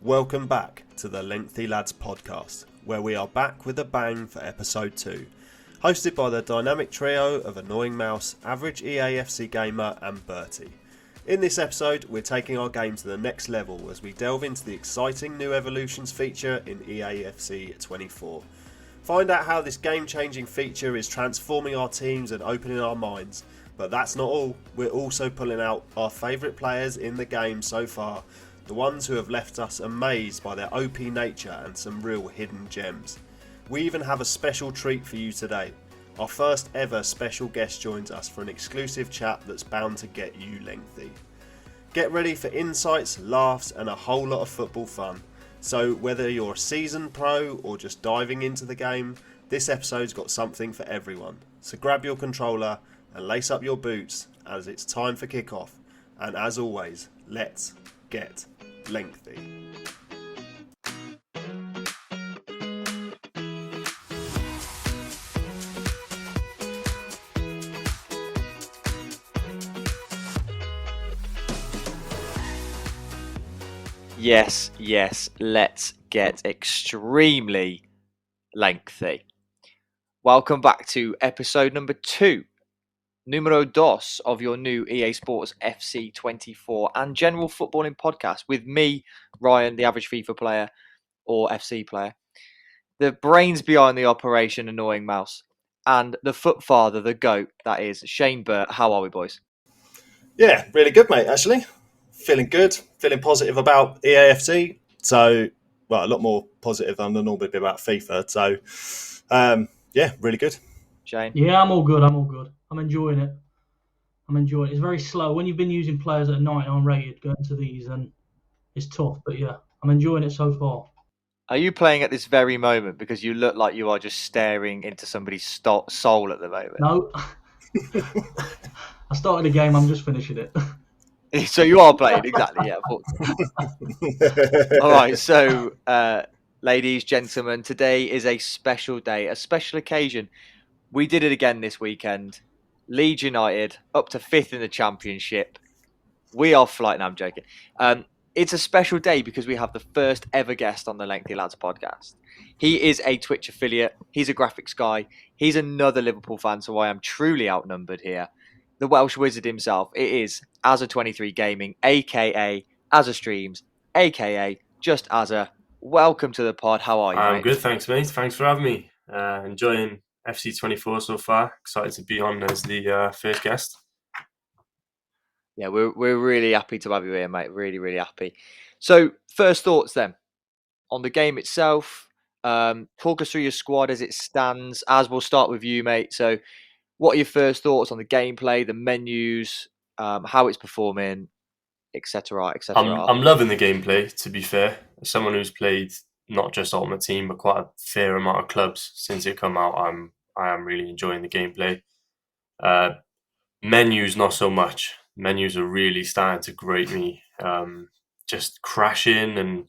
Welcome back to the Lengthy Lads podcast, where we are back with a bang for episode 2, hosted by the dynamic trio of Annoying Mouse, Average EAFC Gamer and Birty. In this episode, we're taking our game to the next level as we delve into the exciting new Evolutions feature in EAFC 24. Find out how this game-changing feature is transforming our teams and opening our minds. But that's not all, we're also pulling out our favourite players in the game so far, the ones who have left us amazed by their OP nature and some real hidden gems. We even have a special treat for you today. Our first ever special guest joins us for an exclusive chat that's bound to get you lengthy. Get ready for insights, laughs and a whole lot of football fun. So whether you're a seasoned pro or just diving into the game, this episode's got something for everyone. So grab your controller and lace up your boots as it's time for kickoff. And as always, let's get lengthy. Yes, let's get extremely lengthy. Welcome back to episode number 2, numero dos of your new EA Sports FC 24 and general footballing podcast with me, Ryan, the average FIFA player or FC player, the brains behind the operation, Annoying Mouse, and the foot father, the GOAT, that is Shane Burt. How are we, boys? Yeah, really good, mate, actually. Feeling good, feeling positive about EAFC. So, well, a lot more positive than I normally be about FIFA. So, yeah, really good. Shane? Yeah, I'm all good. I'm enjoying it. It's very slow. When you've been using players that are 99 rated going to these, and it's tough. But yeah, I'm enjoying it so far. Are you playing at this very moment because you look like you are just staring into somebody's soul at the moment? No. I started a game. I'm just finishing it. So you are playing, exactly, yeah. All right, so ladies, gentlemen, today is a special day, a special occasion. We did it again this weekend. Leeds United up to 5th in the Championship. We are flying. No, I'm joking. It's a special day because we have the first ever guest on the Lengthy Lads podcast. He is a Twitch affiliate. He's a graphics guy. He's another Liverpool fan, so I am truly outnumbered here. The Welsh wizard himself. It is Azza23 Gaming, a.k.a. Azza Streams, a.k.a. just Azza. Welcome to the pod. How are you, I'm mate? good, thanks, mate. Thanks for having me. Enjoying FC24 so far. Excited to be on as the first guest. Yeah, we're really happy to have you here, mate. Really, really happy. So, first thoughts then on the game itself. Talk us through your squad as it stands. As we'll start with you, mate. So, what are your first thoughts on the gameplay, the menus, how it's performing, etc., etc.? I'm loving the gameplay, to be fair. As someone who's played not just Ultimate Team, but quite a fair amount of clubs since it come out, I am really enjoying the gameplay. Menus, not so much. Menus are really starting to grate me. Just crashing, and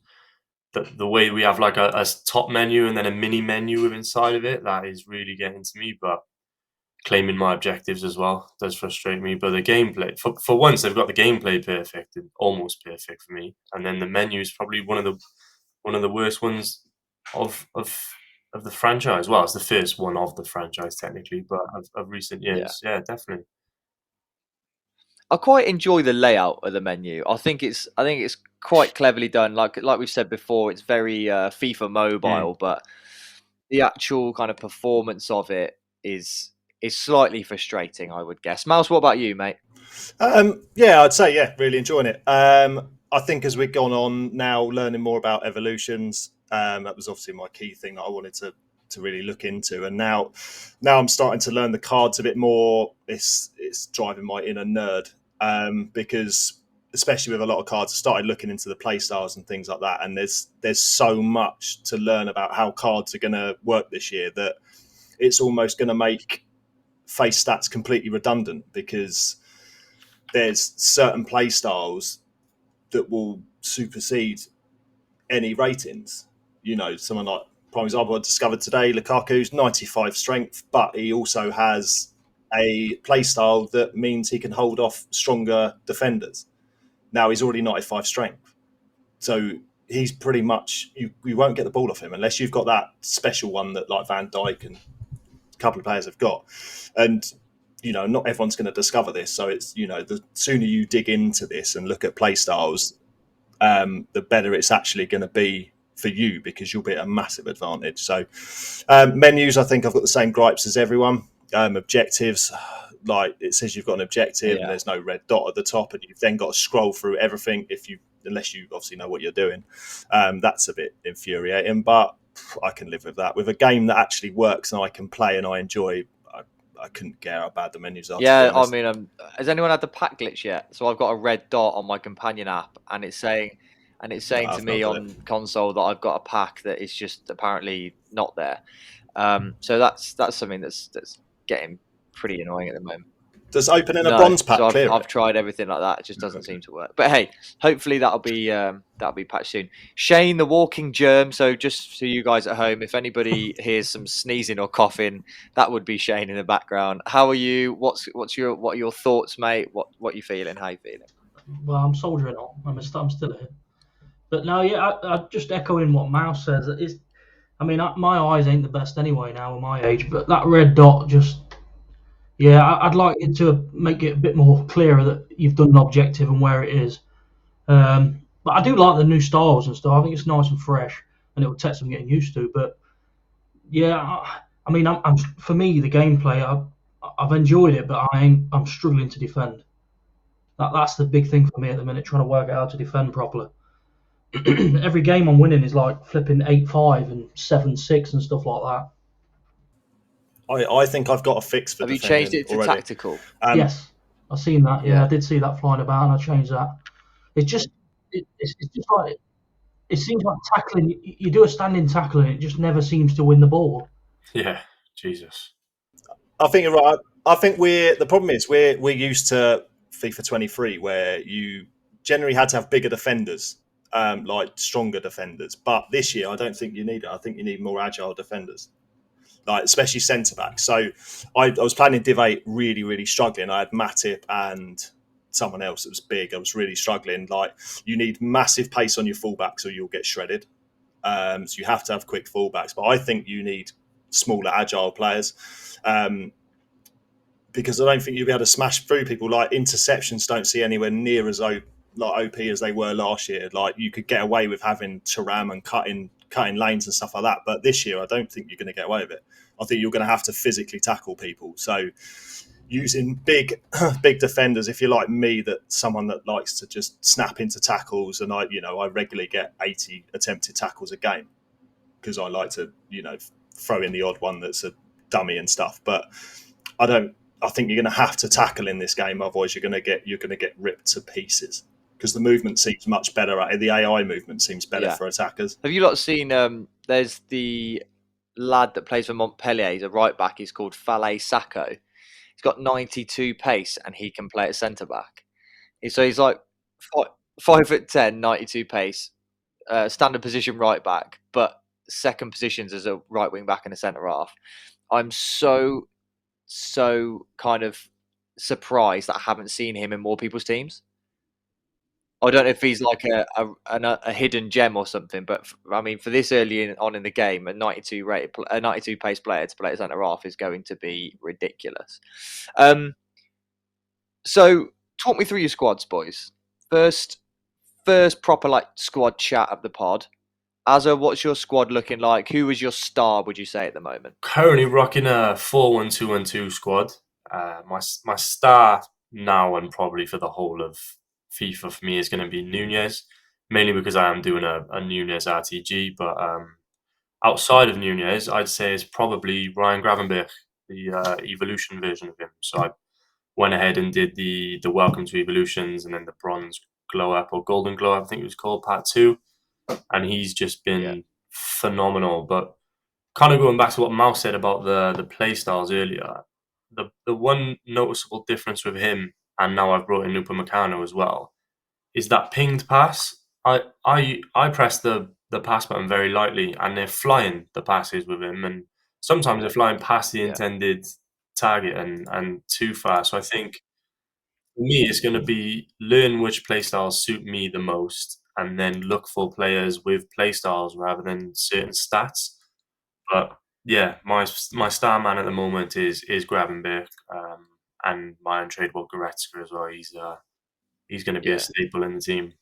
the way we have like a top menu and then a mini menu inside of it, that is really getting to me. But claiming my objectives as well does frustrate me. But the gameplay, for once, they've got the gameplay perfect, and almost perfect for me. And then the menu is probably one of the worst ones of the franchise. Well, it's the first one of the franchise technically, but of recent years, yeah definitely. I quite enjoy the layout of the menu. I think it's quite cleverly done. Like we've said before, it's very FIFA mobile, but the actual kind of performance of it is slightly frustrating, I would guess. Mouse, what about you, mate? Yeah, I'd say really enjoying it. I think as we've gone on now, learning more about evolutions, that was obviously my key thing that I wanted to really look into. And now I'm starting to learn the cards a bit more. It's driving my inner nerd. Because especially with a lot of cards, I started looking into the play styles and things like that, and there's so much to learn about how cards are going to work this year that it's almost going to make face stats completely redundant, because there's certain play styles that will supersede any ratings. You know, someone like, prime example, I discovered today, Lukaku's 95 strength, but he also has a play style that means he can hold off stronger defenders. Now he's already 95 strength, so he's pretty much you won't get the ball off him unless you've got that special one that like Van Dijk and a couple of players have got. And not everyone's going to discover this. So it's the sooner you dig into this and look at play styles, the better it's actually going to be for you, because you'll be at a massive advantage. So menus, I think I've got the same gripes as everyone. Objectives, like it says you've got an objective and there's no red dot at the top, and you've then got to scroll through everything unless you obviously know what you're doing. That's a bit infuriating, but I can live with that. With a game that actually works and I can play and I enjoy, I couldn't care how bad the menus are. Yeah, I mean, has anyone had the pack glitch yet? So I've got a red dot on my companion app, and it's saying to me on console that I've got a pack that is just apparently not there. So that's something that's getting pretty annoying at the moment. Does opening a bronze pack so clear I've tried everything like that. It just doesn't seem to work. But hey, hopefully that'll be patched soon. Shane, the walking germ. So just for you guys at home, if anybody hears some sneezing or coughing, that would be Shane in the background. How are you? What are your thoughts, mate? What are you feeling? How are you feeling? Well, I'm soldiering on. I'm still here. But no, yeah, I just echoing what Mouse says. My eyes ain't the best anyway now at my age, but that red dot just. Yeah, I'd like it to make it a bit more clearer that you've done an objective and where it is. But I do like the new styles and stuff. I think it's nice and fresh, and it will take some getting used to. But yeah, I'm for me the gameplay. I've enjoyed it, but I'm struggling to defend. That's the big thing for me at the minute, trying to work out how to defend properly. Every game I'm winning is like flipping 8-5 and 7-6 and stuff like that. I think I've got a fix for. Have you changed it to already. Tactical? Yes, I've seen that. Yeah, I did see that flying about, and I changed that. It's just like it seems like tackling. You do a standing tackle, and it just never seems to win the ball. Yeah, Jesus. I think you're right. I think the problem is we're used to FIFA 23, where you generally had to have bigger defenders, like stronger defenders. But this year, I don't think you need it. I think you need more agile defenders, like especially centre backs. So I was playing Div 8 really, really struggling. I had Matip and someone else that was big. I was really struggling. Like, you need massive pace on your fullbacks or you'll get shredded. So you have to have quick fullbacks. But I think you need smaller, agile players. Because I don't think you'll be able to smash through people. Like, interceptions don't see anywhere near as OP as they were last year. Like, you could get away with having Thuram and cutting lanes and stuff like that. But this year, I don't think you're going to get away with it. I think you're going to have to physically tackle people. So using big defenders, if you're like me, someone that likes to just snap into tackles, and I regularly get 80 attempted tackles a game because I like to, throw in the odd one that's a dummy and stuff. But I think you're going to have to tackle in this game, otherwise you're going to get ripped to pieces. Because the movement seems much better. The AI movement seems better for attackers. Have you lot seen? There's the lad that plays for Montpellier. He's a right back. He's called Fale Sacco. He's got 92 pace, and he can play at centre back. So he's like 5'10", 92 pace, standard position right back, but second positions as a right wing back and a centre half. I'm so kind of surprised that I haven't seen him in more people's teams. I don't know if he's like a hidden gem or something, but for this early on in the game, a 92 pace player to play at centre half is going to be ridiculous. So talk me through your squads, boys. First proper squad chat of the pod. Azza, what's your squad looking like? Who is your star, would you say, at the moment? Currently rocking a 4-1-2-1-2 squad. My star now and probably for the whole of FIFA for me is going to be Nunez, mainly because I am doing a Nunez RTG. But outside of Nunez, I'd say it's probably Ryan Gravenberch, the Evolution version of him. So I went ahead and did the Welcome to Evolutions and then the Bronze Glow Up or Golden Glow Up, I think it was called, Part 2. And he's just been phenomenal. But kind of going back to what Mouse said about the play styles earlier, the one noticeable difference with him, and now I've brought in Upamecano as well, is that pinged pass. I press the pass button very lightly, and they're flying the passes with him, and sometimes they're flying past the intended target and too far. So I think for me, it's going to be learn which play styles suit me the most, and then look for players with play styles rather than certain stats. But yeah, my star man at the moment is Gravenberch, and my untradeable Goretzka as well. He's going to be a staple in the team.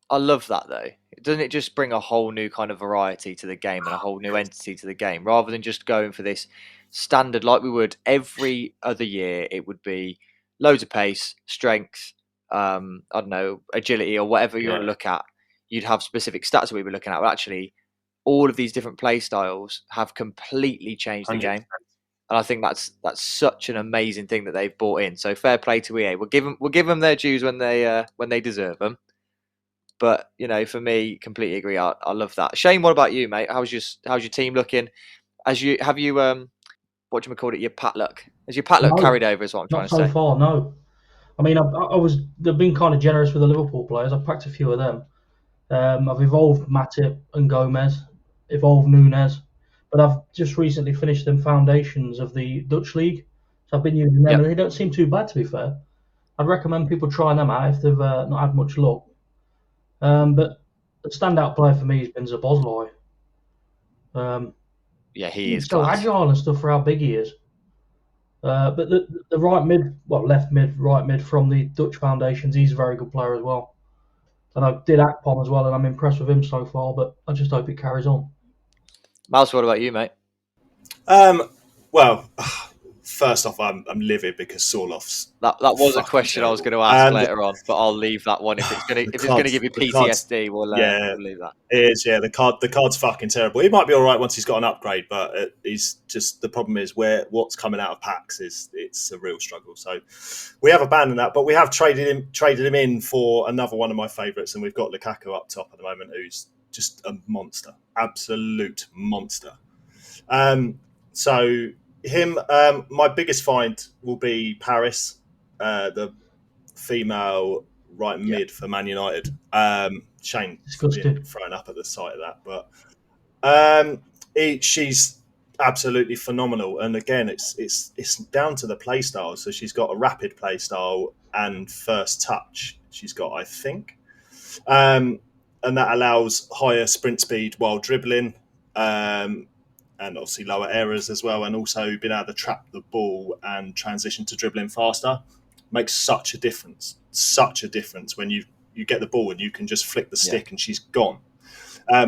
I love that though. Doesn't it just bring a whole new kind of variety to the game and a whole new entity to the game, rather than just going for this standard like we would every other year? It would be loads of pace, strength, I don't know, agility or whatever you want to look at. You'd have specific stats that we were looking at, but actually all of these different play styles have completely changed 100%. The game. And I think that's such an amazing thing that they've brought in. So fair play to EA. We'll give them their dues when they deserve them. But for me, completely agree. I love that. Shane, what about you, mate? How's your team looking? Have you what do you call it? Your Patluck? Has your Patluck carried over? Is what I'm trying to say. Not so far, no. I mean, they've been kind of generous with the Liverpool players. I've packed a few of them. I've evolved Matip and Gomez, evolved Nunes, but I've just recently finished them foundations of the Dutch league, so I've been using them, and they don't seem too bad, to be fair. I'd recommend people trying them out if they've not had much luck. But the standout player for me has been Szoboszlai. He is so class. Agile and stuff for how big he is. But the left mid, right mid from the Dutch foundations, he's a very good player as well. And I did Akpom as well, and I'm impressed with him so far, but I just hope it carries on. Mouse, what about you, mate? Well, first off, I'm livid because Sorloth's... That was a question terrible. I was going to ask later on, but I'll leave that one. If it's going to give you PTSD, we'll leave that. It is, yeah. The card's fucking terrible. He might be all right once he's got an upgrade, but he's just... The problem is what's coming out of packs it's a real struggle. So we have abandoned that, but we have traded him in for another one of my favourites, and we've got Lukaku up top at the moment, who's just a monster. Absolute monster. So... Him, my biggest find will be Paris, the female right mid for Man United. Shane been thrown up at the sight of that, but she's absolutely phenomenal. And again, it's down to the play style. So she's got a rapid play style and first touch. She's got, I think, and that allows higher sprint speed while dribbling. And obviously lower errors as well, and also being able to trap the ball and transition to dribbling faster makes such a difference. Such a difference when you get the ball and you can just flick the stick and she's gone. I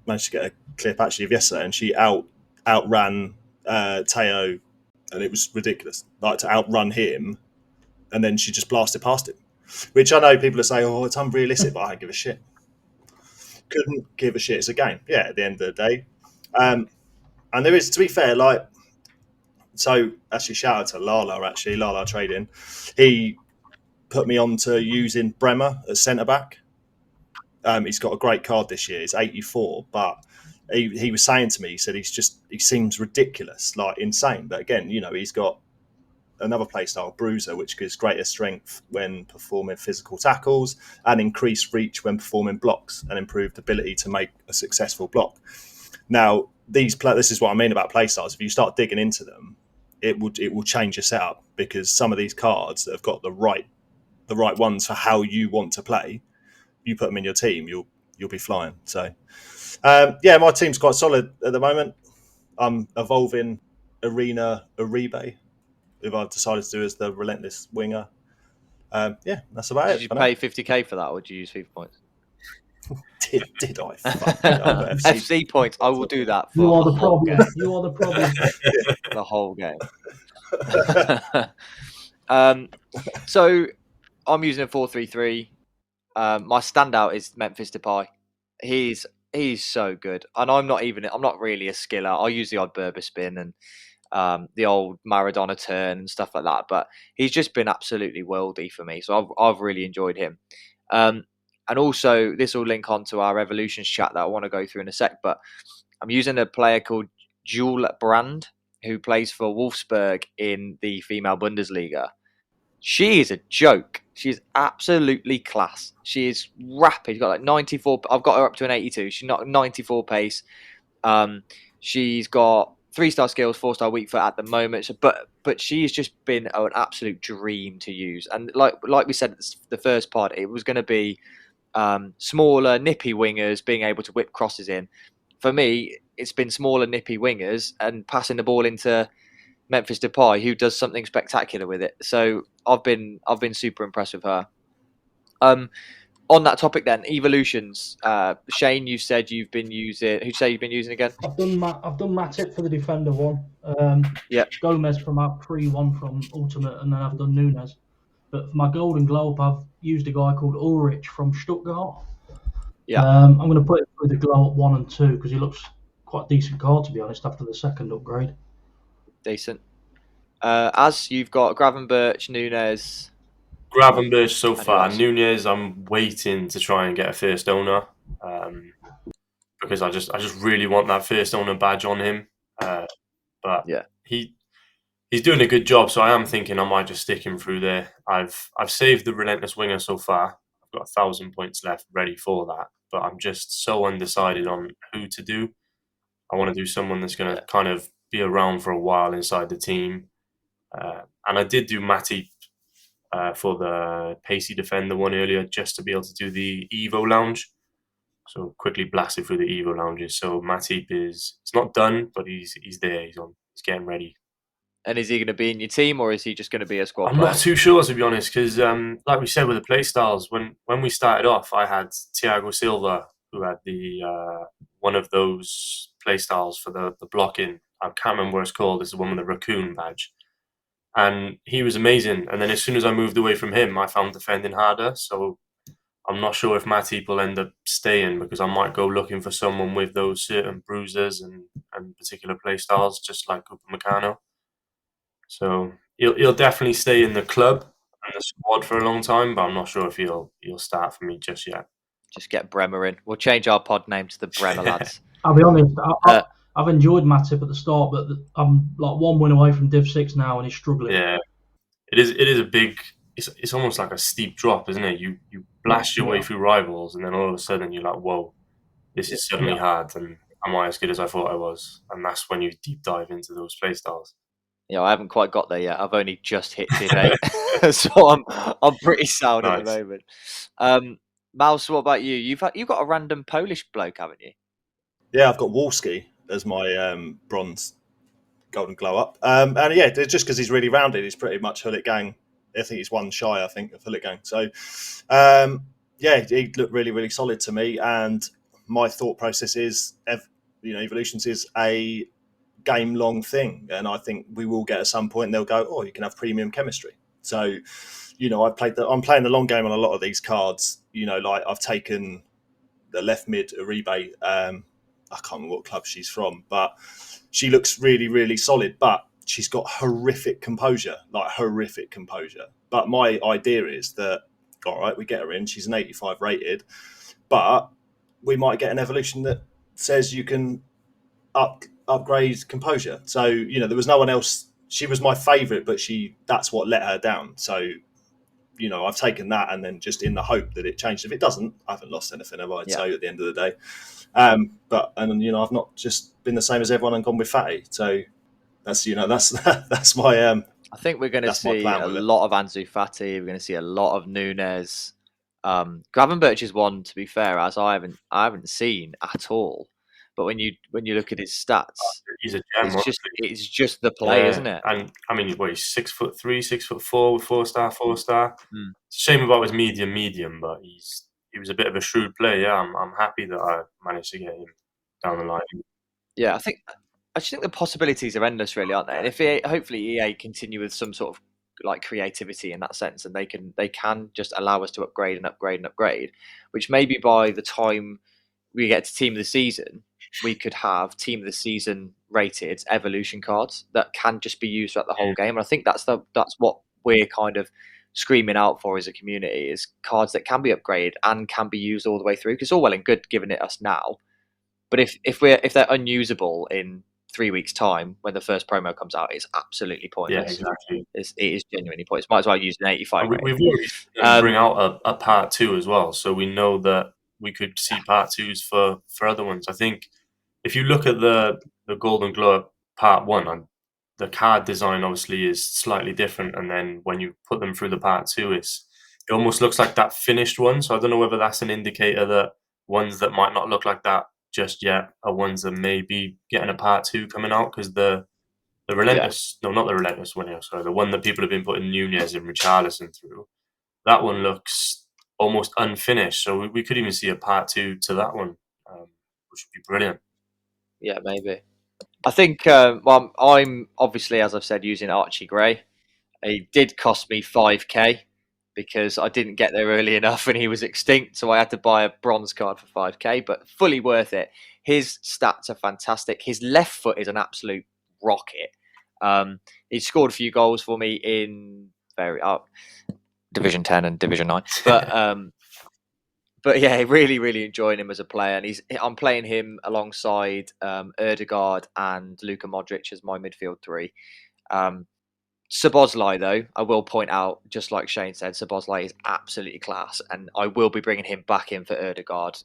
managed to get a clip actually of yesterday, and she outran Teo, and it was ridiculous. Like, to outrun him, and then she just blasted past him. Which I know people are saying, "Oh, it's unrealistic," but I don't give a shit. Couldn't give a shit. It's a game. Yeah, at the end of the day. And there is, to be fair, so actually shout out to Lala Trading. He put me on to using Bremer as centre-back. He's got a great card this year. He's 84, but he was saying to me, he said he seems ridiculous, like insane. But again, he's got another playstyle, Bruiser, which gives greater strength when performing physical tackles and increased reach when performing blocks and improved ability to make a successful block. Now, this is what I mean about playstyles. If you start digging into them, it will change your setup, because some of these cards that have got the right ones for how you want to play, you put them in your team, you'll be flying. So, my team's quite solid at the moment. I'm evolving Arena Uribe, who I've decided to do as the relentless winger. That's about it. Did you pay 50k for that, or did you use FIFA points? Did I? FC points. I will do that for you are the problem. You are the problem. The whole game. So I'm using a 4-3-3. My standout is Memphis Depay. He's so good, and I'm not really a skiller. I use the odd Berber spin and the old Maradona turn and stuff like that, but he's just been absolutely worldy for me. So I've really enjoyed him. And also, this will link on to our Evolutions chat that I want to go through in a sec, but I'm using a player called Jule Brand, who plays for Wolfsburg in the female Bundesliga. She is a joke. She's absolutely class. She is rapid. She's got like 94. I've got her up to an 82. She's not 94 pace. She's got 3-star skills, 4-star weak foot at the moment. So, but she's just been an absolute dream to use. And like we said, the first pod, it was going to be smaller, nippy wingers being able to whip crosses in. For me, it's been smaller, nippy wingers and passing the ball into Memphis Depay, who does something spectacular with it. So I've been super impressed with her. On that topic, then evolutions. Shane, you said you've been using. Who'd say you've been using again? I've done Matip for the defender one. Yeah. Gomez from our pre-one from Ultimate, and then I've done Nunes. But for my Golden Globe, I've used a guy called Ulrich from Stuttgart. Yeah. I'm going to put it through the Glow at 1 and 2 because he looks quite a decent card, to be honest, after the second upgrade. Decent. As you've got Gravenberch, Nunes. Gravenberch so And far. who else? Nunes, I'm waiting to try and get a first owner because I just really want that first owner badge on him. But Yeah. he's doing a good job, so I am thinking I might just stick him through there. I've saved the Relentless Winger so far. I've got 1,000 points left ready for that, but I'm just so undecided on who to do. I want to do someone that's going to kind of be around for a while inside the team. And I did do Matip for the pacey defender one earlier, just to be able to do the Evo Lounge. So quickly blasted through the Evo Lounges. So Matip it's not done, but he's there. He's getting ready. And is he going to be in your team, or is he just going to be a squad I'm player? not too sure, to be honest, because like we said with the play styles, when we started off, I had Thiago Silva, who had the one of those play styles for the blocking. I can't remember what it's called. It's the one with the raccoon badge. And he was amazing. And then as soon as I moved away from him, I found defending harder. So I'm not sure if Matip will end up staying, because I might go looking for someone with those certain bruisers and particular play styles, just like Upamecano. So he'll definitely stay in the club and the squad for a long time, but I'm not sure if he'll start for me just yet. Just get Bremer in. We'll change our pod name to the Bremer lads. I'll be honest, I've enjoyed Matip at the start, but I'm like 1 win away from Div 6 now, and he's struggling. Yeah, it is a big. It's almost like a steep drop, isn't it? You blast your way through rivals, and then all of a sudden you're like, whoa, this is suddenly hard, and am I as good as I thought I was? And that's when you deep dive into those play styles. Yeah, I haven't quite got there yet. I've only just hit Div 8, so I'm pretty sound at the moment. Mouse, what about you? You've got a random Polish bloke, haven't you? Yeah, I've got Wolski as my bronze Golden Glow up, and yeah, just because he's really rounded, he's pretty much Hullet Gang. I think he's one shy, of Hullet Gang. So, yeah, he looked really, really solid to me. And my thought process is, Evolutions is a game-long thing, and I think we will get at some point. They'll go, oh, you can have premium chemistry. So, I'm playing the long game on a lot of these cards. Like I've taken the left mid Uribe. I can't remember what club she's from, but she looks really, really solid. But she's got horrific composure. But my idea is that, all right, we get her in. She's an 85 rated, but we might get an evolution that says you can upgrade composure. So, there was no one else. She was my favourite, but that's what let her down. So, I've taken that, and then just in the hope that it changed. If it doesn't, I haven't lost anything, have I? Yeah. So at the end of the day. But I've not just been the same as everyone and gone with Fatty. So that's that's my I think we're going to see a lot of Ansu Fati. We're going to see a lot of Nunes. Gravenberch is one, to be fair, as I haven't seen at all. But when you look at his stats, he's a gem. It's just the play, isn't it? And I mean, he's 6'3", 6'4" with 4-star. Mm. It's a shame about his medium, but he was a bit of a shrewd player. Yeah, I'm happy that I managed to get him down the line. Yeah, I just think the possibilities are endless, really, aren't they? And if hopefully EA continue with some sort of like creativity in that sense, and they can just allow us to upgrade and upgrade and upgrade, which maybe by the time we get to Team of the Season, we could have Team of the Season rated evolution cards that can just be used throughout the whole game. And I think that's what we're kind of screaming out for as a community, is cards that can be upgraded and can be used all the way through. Because it's all well and good giving it us now, but if they're unusable in 3 weeks' time when the first promo comes out, it's absolutely pointless. Yeah, exactly. It is genuinely pointless. Might as well use an 85. We've already bring out a part 2 as well, so we know that we could see part 2s for other ones. I think if you look at the Golden Glow part 1, the card design obviously is slightly different, and then when you put them through the part 2, it's it almost looks like that finished one. So I don't know whether that's an indicator that ones that might not look like that just yet are ones that may be getting a part 2 coming out, because the Relentless, no, not the Relentless one here, sorry, the one that people have been putting Nunez and Richarlison through, that one looks almost unfinished. So we could even see a part 2 to that one, which would be brilliant. Yeah, maybe. I think, well, I'm obviously, as I've said, using Archie Gray. It did cost me 5k because I didn't get there early enough and he was extinct. So I had to buy a bronze card for 5k, but fully worth it. His stats are fantastic. His left foot is an absolute rocket. He scored a few goals for me in Division 10 and Division 9. But yeah, really, really enjoying him as a player. And I'm playing him alongside Erdegaard and Luka Modric as my midfield 3. Szoboszlai, though, I will point out, just like Shane said, Szoboszlai is absolutely class, and I will be bringing him back in for Erdegaard.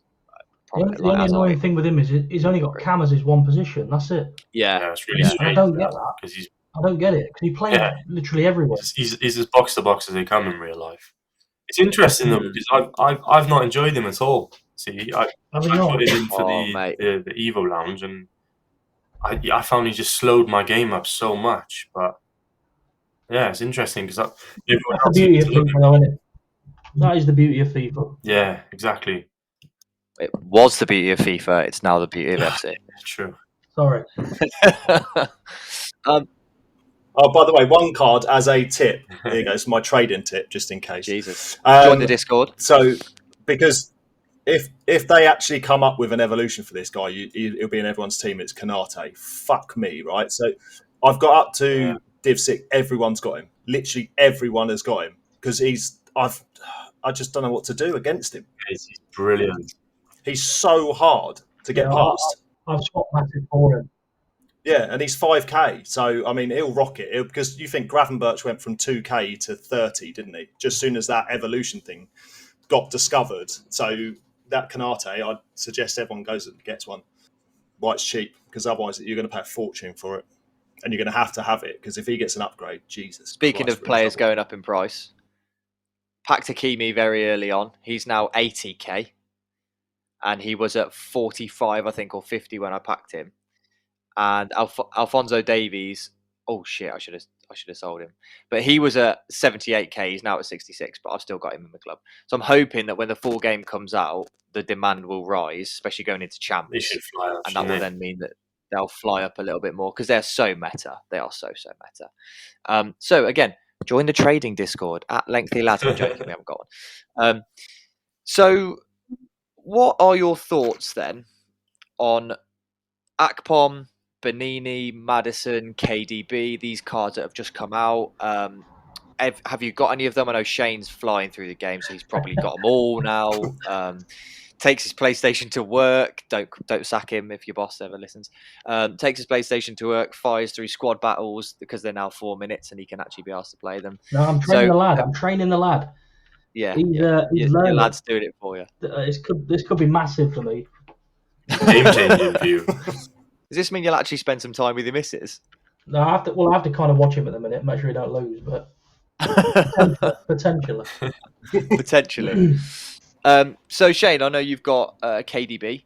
The only annoying thing with him is he's only got Cam as his one position. That's it. Yeah, it's really strange. I don't get that. I don't get it because he plays literally everywhere. He's as box to box as they come in real life. It's interesting though, because I've not enjoyed him at all. See, I put it in for the Evo Lounge, and I found he just slowed my game up so much. But yeah, it's interesting because that's the beauty of FIFA, though, isn't it? That is the beauty of FIFA. Yeah, exactly. It was the beauty of FIFA. It's now the beauty of FC. True. Sorry. Oh, by the way, one card as a tip. There you go. It's my trading tip, just in case. Jesus. Join the Discord. So, because if they actually come up with an evolution for this guy, it'll be in everyone's team. It's Kanate. Fuck me, right? So, I've got up to Div 6. Everyone's got him. Literally everyone has got him because I just don't know what to do against him. He's brilliant. He's so hard to get past. I've swapped massive for him. Yeah, and he's 5k, so I mean he'll rock it because you think Gravenberch went from 2k to 30, didn't he? Just soon as that evolution thing got discovered. So that Kanate, I'd suggest everyone goes and gets one. Why it's cheap, because otherwise you're going to pay a fortune for it, and you're going to have it because if he gets an upgrade, Jesus. Speaking of players going up in price, packed Hakimi very early on. He's now 80k, and he was at 45, I think, or 50 when I packed him. And Alphonso Davies, oh shit, I should have sold him. But he was at 78k, he's now at 66, but I've still got him in the club. So I'm hoping that when the full game comes out, the demand will rise, especially going into champs. They should fly up, and that will then mean that they'll fly up a little bit more because they're so meta. They are so meta. So again, join the trading Discord at Lengthy Lads. I'm joking, we haven't got one. So what are your thoughts then on Akpom, Benini, Maddison, KDB, these cards that have just come out? Have you got any of them? I know Shane's flying through the game, so he's probably got them all now. Takes his PlayStation to work. Don't sack him if your boss ever listens. Takes his PlayStation to work, fires through squad battles because they're now 4 minutes and he can actually be asked to play them. No, I'm training the lad. Yeah, he's your lad's doing it for you. This could be massive for me. Game changing for you. Does this mean you'll actually spend some time with your missus? No, I have to kind of watch him at the minute, make sure he don't lose, but potentially. Potentially. So Shane, I know you've got KDB.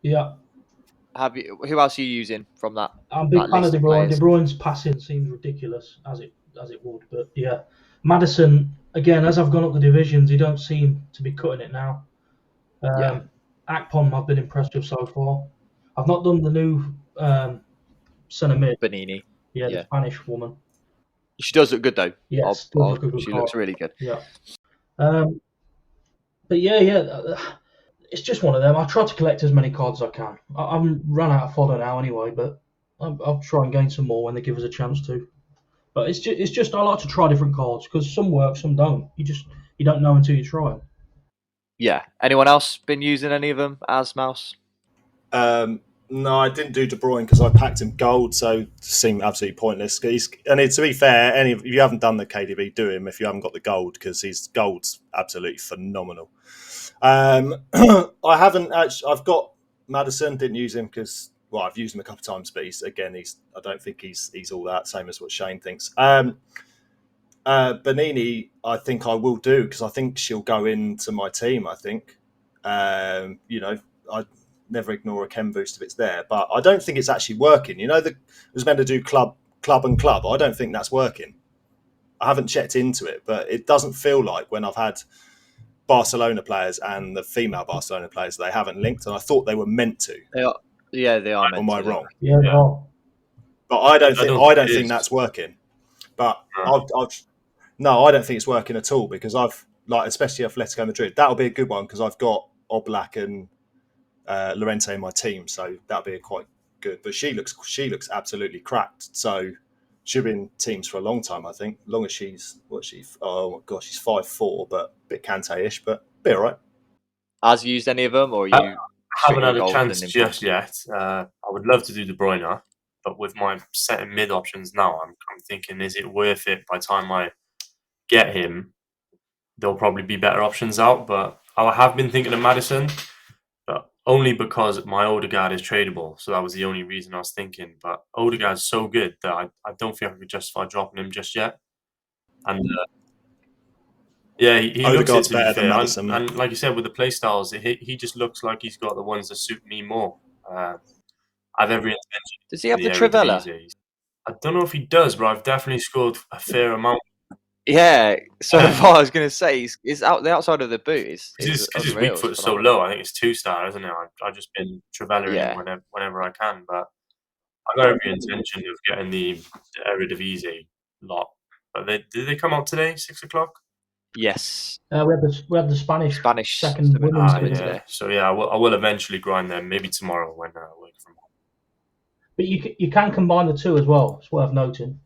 Yeah. Who else are you using from that? I'm a big fan of De Bruyne. De Bruyne's passing seems ridiculous as it would, but yeah. Maddison, again, as I've gone up the divisions, he don't seem to be cutting it now. Akpom I've been impressed with so far. I've not done the new centre mid. Benini. Yeah, the Spanish woman. She does look good though. Yes, she looks really good. Yeah. But it's just one of them. I try to collect as many cards as I can. I'm run out of fodder now anyway, but I'll try and gain some more when they give us a chance to. But it's just I like to try different cards because some work, some don't. You don't know until you try them. Yeah. Anyone else been using any of them as Mouse? No, I didn't do De Bruyne because I packed him gold, so it seemed absolutely pointless. To be fair, if you haven't done the KDB, do him if you haven't got the gold because his gold's absolutely phenomenal. I haven't actually. I've got Maddison. Didn't use him because I've used him a couple of times, but I don't think he's all that. Same as what Shane thinks. Bonini, I think I will do because I think she'll go into my team. I think, I never ignore a chem boost if it's there, but I don't think it's actually working. It was meant to do club and club. I don't think that's working. I haven't checked into it, but it doesn't feel like when I've had Barcelona players and the female Barcelona players, they haven't linked, and I thought they were meant to. They are. Yeah, they are. Or am I wrong? Yeah, they are. But I don't think is. that's working. But No. I don't think it's working at all because I've especially Atletico Madrid. That'll be a good one because I've got Oblak and Llorente in my team, so that'll be quite good. But she looks absolutely cracked. So she'll be in teams for a long time, I think. As long as she's she's 5'4", but a bit Kante-ish, but be all right. Has you used any of them, or are you? Haven't had a golden chance in just yet. I would love to do De Bruyne, but with my set and mid options now, I'm thinking, is it worth it? By the time I get him, there'll probably be better options out. But I have been thinking of Maddison, but only because my Odegaard is tradable. So that was the only reason I was thinking. But Odegaard's so good that I don't think I could justify dropping him just yet. And yeah, he looks it, to be fair. Maddison, and like you said, with the play styles, he just looks like he's got the ones that suit me more. I've every intention. Does he have the Trivella? I don't know if he does, but I've definitely scored a fair amount. Yeah, so far I was going to say he's out the outside of the boot. Because his weak foot is so low. I think it's 2-star, isn't it? I've just been Trivella in whenever I can, but I've got every intention of getting the Eredivisie lot. But did they come out today, 6:00? Yes. We had the Spanish second women's today. So yeah, I will eventually grind them. Maybe tomorrow when I work from home. But you can combine the two as well. It's worth noting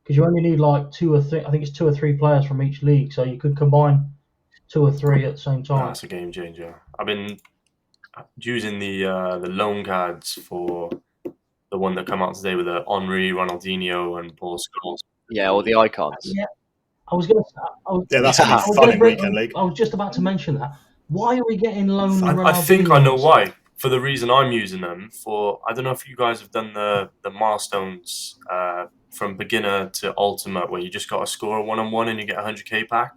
because you only need like 2 or 3. I think it's 2 or 3 players from each league, so you could combine 2 or 3 at the same time. That's a game changer. I've been using the loan cards for the one that come out today with Henry, Ronaldinho, and Paul Scholes. Yeah, or the icons. Yeah. I was going to. That's going to be fun in weekend league. I was just about to mention that. Why are we getting loaned? I think I know why. For the reason I'm using them for. I don't know if you guys have done the milestones from beginner to ultimate, where you just got to score a 1-on-1 and you get a 100k pack.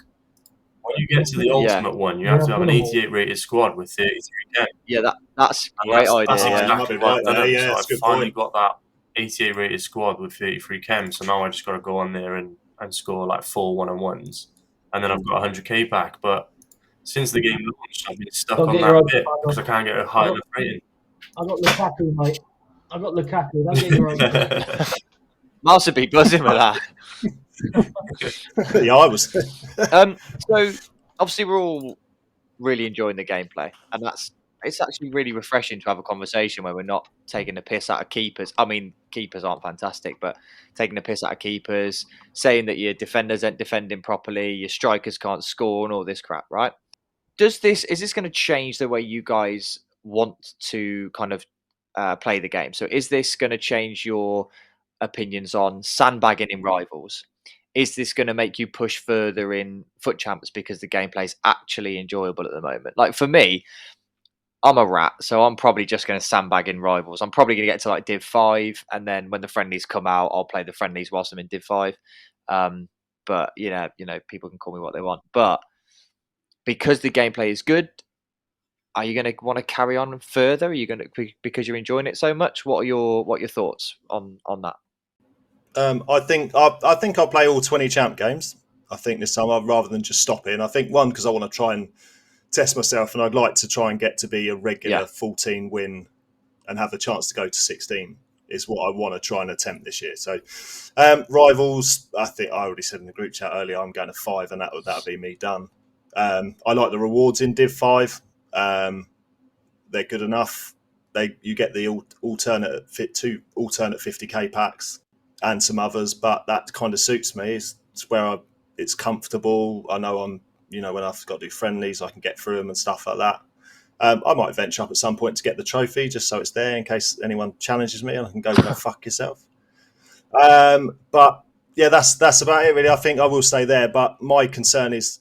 When you get to the ultimate one, you have to have an 88 rated squad with 33k. Yeah, that's a great idea. That's exactly what I've done. Yeah, so I've finally got that 88 rated squad with 33 chem. So now I just got to go on there and score like 4 1-on-1s, and then I've got a 100k back. But since the game launched, I've been stuck on that bit because I can't get a high enough rating. I got Lukaku, mate. I got Lukaku. Don't get your own. Mouse would be buzzing with that. Yeah, I was. So obviously we're all really enjoying the gameplay, and it's actually really refreshing to have a conversation where we're not taking the piss out of keepers. I mean, keepers aren't fantastic, but taking the piss out of keepers, saying that your defenders aren't defending properly, your strikers can't score, and all this crap, right? Is this going to change the way you guys want to kind of play the game? So is this going to change your opinions on sandbagging in rivals? Is this going to make you push further in foot champs because the gameplay is actually enjoyable at the moment? Like for me, I'm a rat, so I'm probably just going to sandbag in rivals. I'm probably going to get to like Div 5, and then when the friendlies come out, I'll play the friendlies whilst I'm in Div 5. But people can call me what they want. But because the gameplay is good, are you going to want to carry on further? Are you going to, because you're enjoying it so much? What are your thoughts on that? I think I'll play all 20 champ games. I think this time, rather than just stopping. I think one because I want to try and test myself, and I'd like to try and get to be a regular 14 win and have the chance to go to 16 is what I want to try and attempt this year. So rivals, I think I already said in the group chat earlier, I'm going to 5 and that'll be me done. I like the rewards in Div 5. They're good enough. You get the alternate 50k packs and some others, but that kind of suits me. It's where it's comfortable. I know when I've got to do friendlies, I can get through them and stuff like that. I might venture up at some point to get the trophy just so it's there in case anyone challenges me and I can go fuck yourself. But yeah, that's about it really. I think I will stay there, but my concern is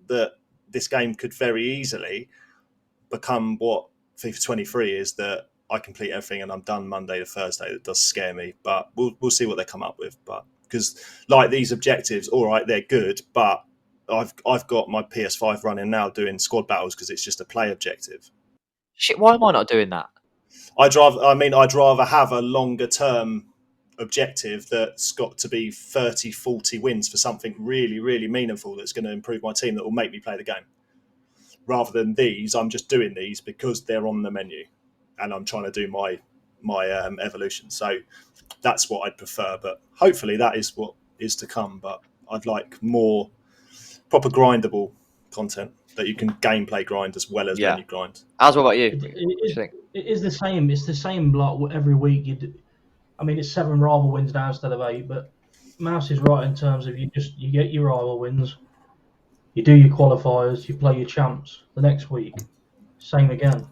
that this game could very easily become what FIFA 23 is, that I complete everything and I'm done Monday to Thursday. That does scare me, but we'll see what they come up with. But because like these objectives, all right, they're good, but I've got my PS5 running now doing squad battles because it's just a play objective. Shit, why am I not doing that? I'd rather have a longer term objective that's got to be 30, 40 wins for something really, really meaningful that's going to improve my team, that will make me play the game. Rather than these, I'm just doing these because they're on the menu and I'm trying to do my evolution. So that's what I'd prefer, but hopefully that is what is to come. But I'd like more proper grindable content that you can gameplay grind as well as menu grind. As what about you? It is the same. It's the same block every week. I mean, it's 7 rival wins now instead of 8. But Mouse is right in terms of you get your rival wins, you do your qualifiers, you play your champs the next week. Same again.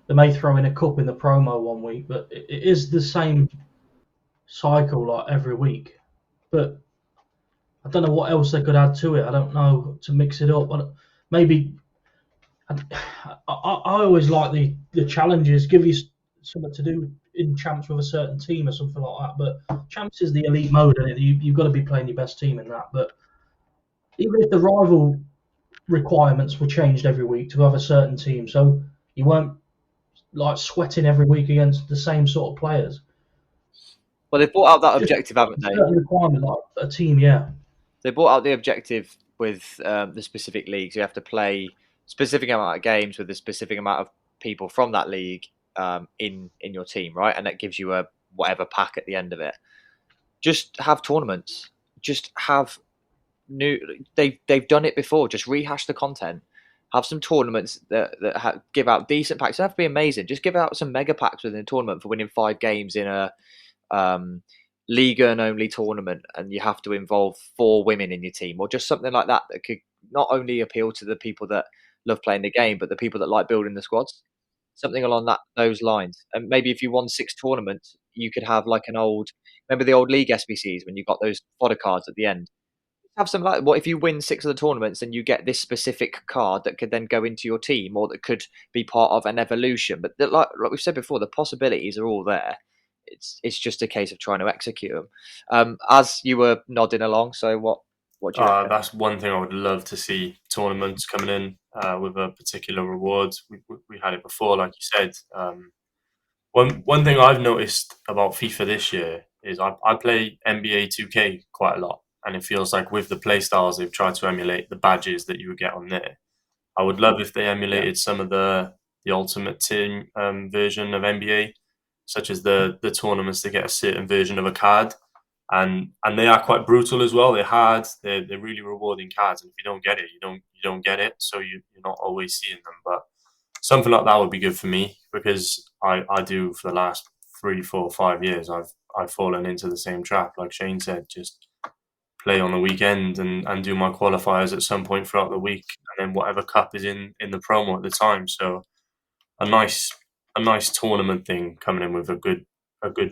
They may throw in a cup in the promo one week, but it is the same cycle like every week. But I don't know what else they could add to it. I don't know, to mix it up. But maybe I always like the challenges. Give you something to do in champs with a certain team or something like that. But champs is the elite mode, and you've got to be playing your best team in that. But even if the rival requirements were changed every week to have a certain team, so you weren't like sweating every week against the same sort of players. Well, they've brought out that objective, haven't they? Certain requirement, like a team, yeah. They brought out the objective with the specific leagues. You have to play specific amount of games with a specific amount of people from that league in your team, right? And that gives you a whatever pack at the end of it. Just have tournaments. Just have new. They've done it before. Just rehash the content. Have some tournaments that give out decent packs. It doesn't have to be amazing. Just give out some mega packs within a tournament for winning 5 games in a Liga and only tournament, and you have to involve 4 women in your team, or just something like that could not only appeal to the people that love playing the game, but the people that like building the squads. Something along those lines. And maybe if you won 6 tournaments, you could have like remember the old League SBCs when you got those fodder cards at the end. Have something like, what if you win 6 of the tournaments and you get this specific card that could then go into your team, or that could be part of an evolution. But like we've said before, the possibilities are all there. It's just a case of trying to execute them. As you were nodding along, so what do you reckon? That's one thing I would love to see, tournaments coming in with a particular reward. We had it before, like you said. One thing I've noticed about FIFA this year is I play NBA 2K quite a lot, and it feels like with the play styles they've tried to emulate the badges that you would get on there. I would love if they emulated some of the Ultimate Team version of NBA, such as the tournaments that get a certain version of a card, and they are quite brutal as well. They're hard. They're really rewarding cards, and if you don't get it, you don't get it. So you're not always seeing them. But something like that would be good for me, because I do, for the last 3, 4, 5 years, I've fallen into the same trap. Like Shane said, just play on the weekend and do my qualifiers at some point throughout the week, and then whatever cup is in the promo at the time. So a nice tournament thing coming in with a good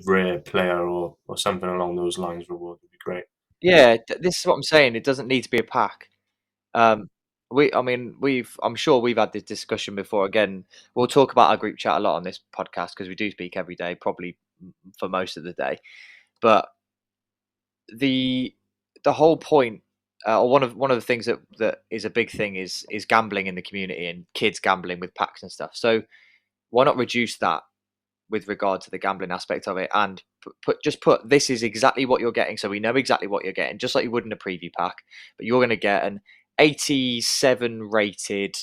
rare player or something along those lines reward would be great. Yeah, this is what I'm saying. It doesn't need to be a pack. I'm sure we've had this discussion before. Again, we'll talk about our group chat a lot on this podcast because we do speak every day, probably for most of the day. But the whole point, or one of the things that is a big thing is gambling in the community and kids gambling with packs and stuff. So why not reduce that with regard to the gambling aspect of it, and put this is exactly what you're getting, so we know exactly what you're getting, just like you would in a preview pack. But you're going to get an 87 rated,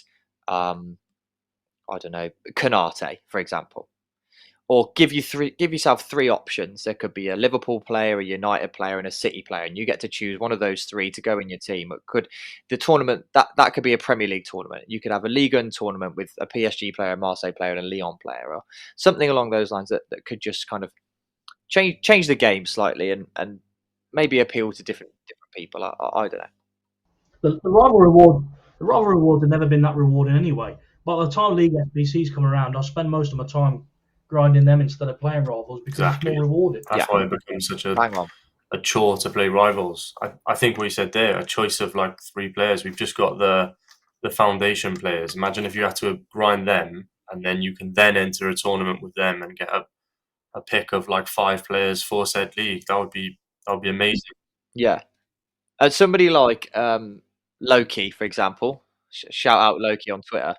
I don't know, Canate, for example, or give yourself 3 options. There could be a Liverpool player, a United player, and a City player, and you get to choose one of those 3 to go in your team. The tournament that could be a Premier League tournament. You could have a Ligue 1 tournament with a PSG player, a Marseille player, and a Lyon player, or something along those lines that could just kind of change the game slightly and maybe appeal to different people. I don't know. The rival rewards have never been that rewarding anyway. By the time League SBCs come around, I'll spend most of my time grinding them instead of playing rivals, because it's more rewarding. That's why it becomes such a chore to play rivals. I think we said there, a choice of like 3 players. We've just got the foundation players. Imagine if you had to grind them, and then you can then enter a tournament with them and get a pick of like 5 players for said league. That would be amazing. Yeah. And somebody like Loki, for example, shout out Loki on Twitter.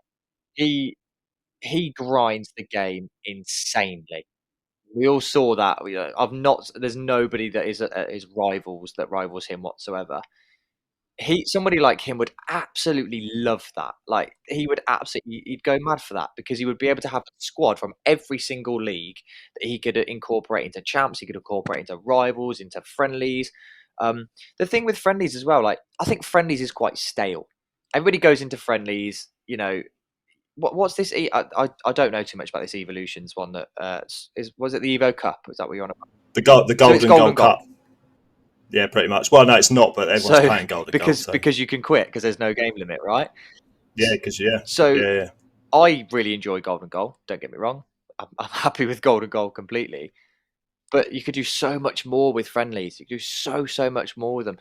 He grinds the game insanely. We all saw that. There's nobody that is his rivals him whatsoever. Somebody like him would absolutely love that. Like he would absolutely, he'd go mad for that because he would be able to have a squad from every single league that he could incorporate into champs. He could incorporate into rivals, into friendlies. The thing with friendlies as well, like I think friendlies is quite stale. Everybody goes into friendlies. What's this? I don't know too much about this Evolutions one. That was it the Evo Cup? Is that what you're on about? The Golden Goal Cup. Yeah, pretty much. Well, no, it's not, but everyone's playing Golden Goal. Because you can quit because there's no game limit, right? Yeah, because I really enjoy Golden Goal. Don't get me wrong. I'm happy with Golden Goal completely. But you could do so much more with friendlies. You could do so much more with them.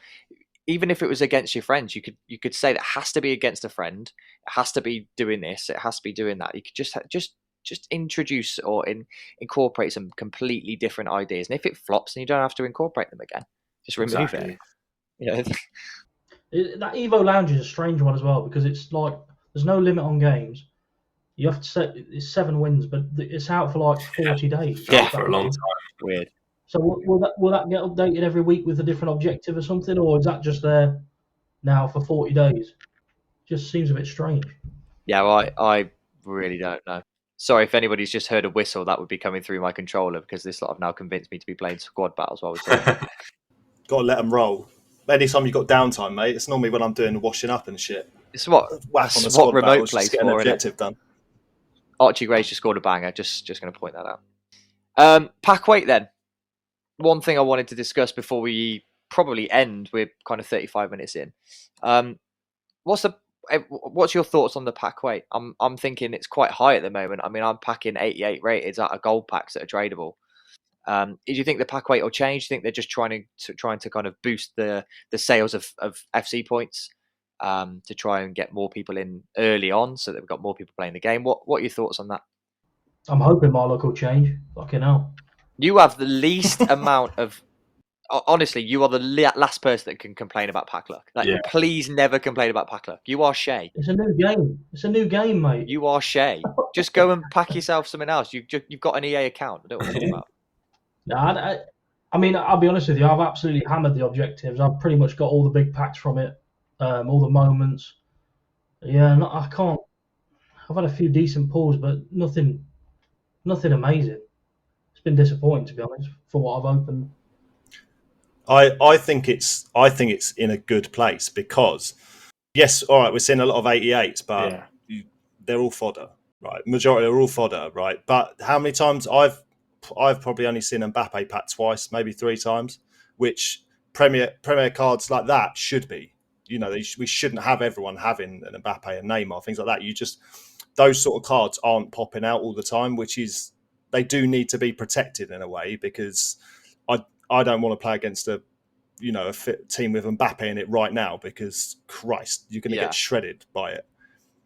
Even if it was against your friends, you could say that it has to be against a friend. It has to be doing this. It has to be doing that. You could just introduce or incorporate some completely different ideas. And if it flops, then you don't have to incorporate them again. Just remove it. That Evo Lounge is a strange one as well because it's like there's no limit on games. You have to set it's 7 wins, but it's out for like 40 days. Yeah, for a long time. Weird. So will that get updated every week with a different objective or something, or is that just there now for 40 days? Just seems a bit strange. Yeah, well, I really don't know. Sorry if anybody's just heard a whistle, that would be coming through my controller because this lot have now convinced me to be playing squad battles while we're talking. Got to let them roll. Anytime you've got downtime, mate, it's normally when I'm doing washing up and shit. It's what remote plays for, objective done. Archie Gray's just scored a banger. Just going to point that out. Pack weight then. One thing I wanted to discuss before we probably end. We're kind of 35 minutes in. What's your thoughts on the pack weight? I'm thinking it's quite high at the moment. I mean, I'm packing 88 rated out of gold packs that are tradable. Do you think the pack weight will change? Do you think they're just trying to kind of boost the sales of FC points to try and get more people in early on, so that we've got more people playing the game? What are your thoughts on that? I'm hoping my luck will change. Fucking hell. You have the least amount of. Honestly, you are the last person that can complain about pack luck. Please never complain about pack luck. You are Shay. It's a new game. It's a new game, mate. You are Shay. Just go and pack yourself something else. You've got an EA account. I don't know what you're talking about. I mean, I'll be honest with you. I've absolutely hammered the objectives. I've pretty much got all the big packs from it, all the moments. Yeah, I can't. I've had a few decent pulls, but nothing amazing. It's been disappointing, to be honest, for what I've opened. I think it's in a good place because yes, all right, we're seeing a lot of 88s, but they're all fodder, right? Majority are all fodder, right? But how many times I've probably only seen Mbappe pack twice, maybe 3 times, which Premier cards like that should be. We shouldn't have everyone having an Mbappe and Neymar, things like that. Those sort of cards aren't popping out all the time, which is they do need to be protected in a way because I don't want to play against a fit team with Mbappe in it right now because Christ, you're going to get shredded by it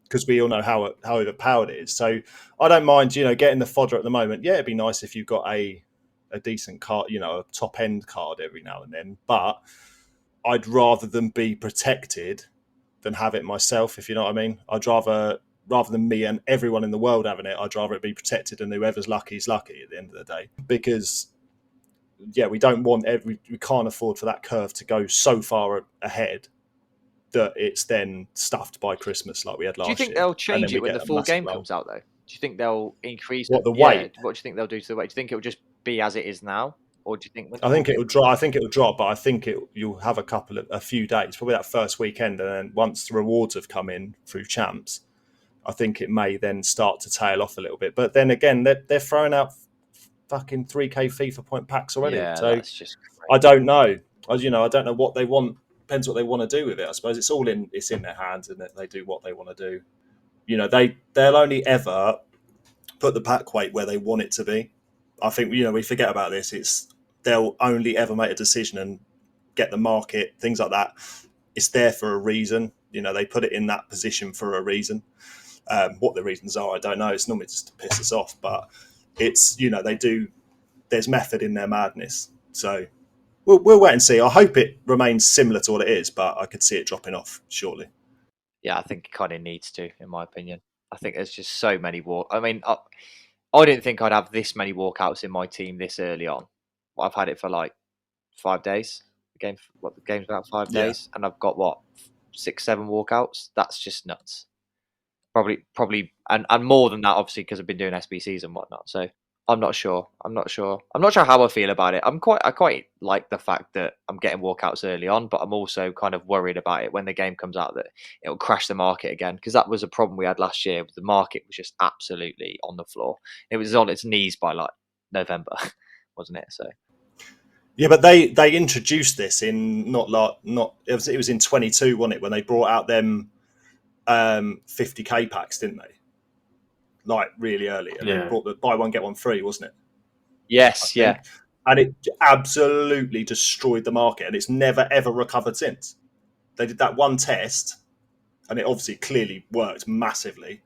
because we all know how overpowered it is. So I don't mind, getting the fodder at the moment. Yeah, it'd be nice if you got a decent card, a top end card every now and then. But I'd rather them be protected than have it myself, if you know what I mean. I'd rather than me and everyone in the world having it, I'd rather it be protected and whoever's lucky is lucky at the end of the day because. Yeah, we don't want we can't afford for that curve to go so far ahead that it's then stuffed by Christmas like we had last year. Do you think they'll change it when the full game comes out, though? Do you think they'll increase the weight? What do you think they'll do to the weight? Do you think it will just be as it is now, or do you think? I think it will drop. I think it will drop, but I think you'll have a few days, probably that first weekend, and then once the rewards have come in through champs, I think it may then start to tail off a little bit. But then again, they're throwing out fucking 3k FIFA point packs already. Yeah, so that's just crazy. I don't know. I don't know what they want. Depends what they want to do with it. I suppose it's in their hands and they do what they want to do. They'll only ever put the pack weight where they want it to be. I think we forget about this. They'll only ever make a decision and get the market, things like that. It's there for a reason. They put it in that position for a reason. What the reasons are, I don't know. It's normally just to piss us off, but it's, they do, there's method in their madness. So we'll wait and see. I hope it remains similar to what it is, but I could see it dropping off shortly. Yeah, I think it kind of needs to, in my opinion. I think there's just so many I mean, I didn't think I'd have this many walkouts in my team this early on. I've had it for like 5 days. The game's about 5 days, and I've got 6, 7 walkouts. That's just nuts. Probably, and more than that, obviously, because I've been doing SBCs and whatnot. So I'm not sure. I'm not sure how I feel about it. I quite like the fact that I'm getting walkouts early on, but I'm also kind of worried about it when the game comes out that it'll crash the market again, because that was a problem we had last year. The market was just absolutely on the floor. It was on its knees by like November, wasn't it? So. Yeah, but they introduced this in it was in 22, wasn't it, when they brought out them 50k packs, didn't they? Like really early, and they brought the buy one get one free, wasn't it? Yes, yeah. And it absolutely destroyed the market, and it's never ever recovered since. They did that one test, and it obviously clearly worked massively.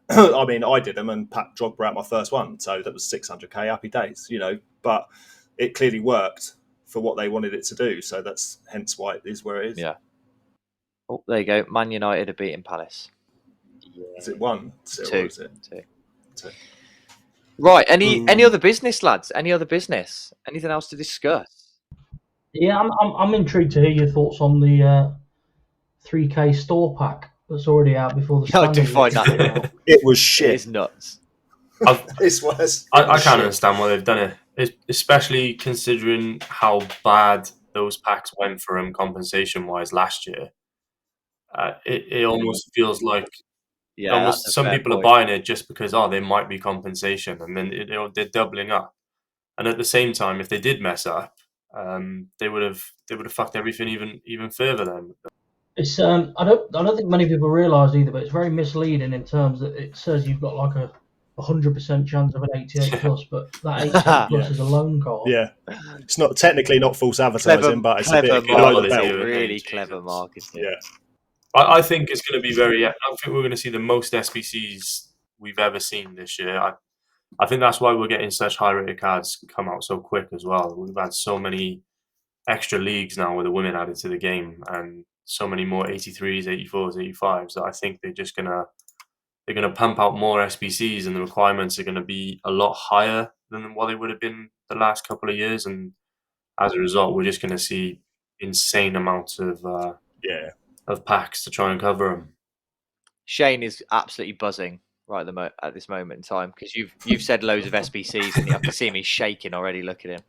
I mean, I did them, and Pat Drogba out my first one, so that was 600k, happy days, But it clearly worked for what they wanted it to do, so that's hence why it is where it is. Yeah. Oh, there you go. Man United are beating Palace. Yeah. Is it 1-0? 2. Or is it 2? Right. Any other business, lads? Any other business? Anything else to discuss? Yeah, I'm intrigued to hear your thoughts on the 3K store pack that's already out before the. I do find that it was shit. It's nuts. It's worse. I can't understand why they've done it, especially considering how bad those packs went for him compensation-wise last year. It almost feels like some people are buying it just because they might be compensation, and then they're doubling up. And at the same time, if they did mess up, they would have fucked everything even further. Then it's I don't think many people realise either, but it's very misleading in terms that it says you've got like a 100% chance of an 88 plus, but that 88 plus is a loan card. Yeah, it's not technically not false advertising, but it's a bit below the belt. Really clever marketing. Yeah, I think it's going to be I think we're going to see the most SBCs we've ever seen this year. I think that's why we're getting such high rated cards come out so quick as well. We've had so many extra leagues now with the women added to the game, and so many more 83s, 84s, 85s that I think they're going to pump out more SBCs, and the requirements are going to be a lot higher than what they would have been the last couple of years. And as a result, we're just going to see insane amounts of packs to try and cover them. Shane is absolutely buzzing right at this moment in time, because you've said loads of SBCs, and I can see him, he's shaking already. Look at him.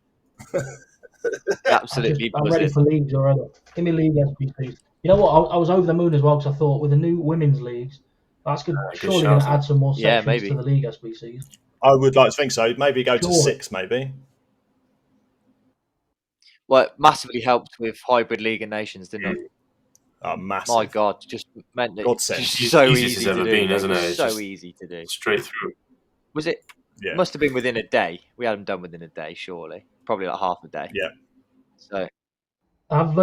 Absolutely I'm ready for leagues already. Give me league SBCs. You know what? I was over the moon as well, because I thought with the new women's leagues, that's surely going to add some more sections to the league SBCs. I would like to think so. Maybe go to 6, maybe. Well, it massively helped with hybrid League of Nations, didn't it? Oh, massive. My God, just meant that it's so easy to do, isn't it? So easy to do. Straight through. Was it? Yeah. Must have been within a day. We had them done within a day, surely. Probably like half a day. Yeah. So. Have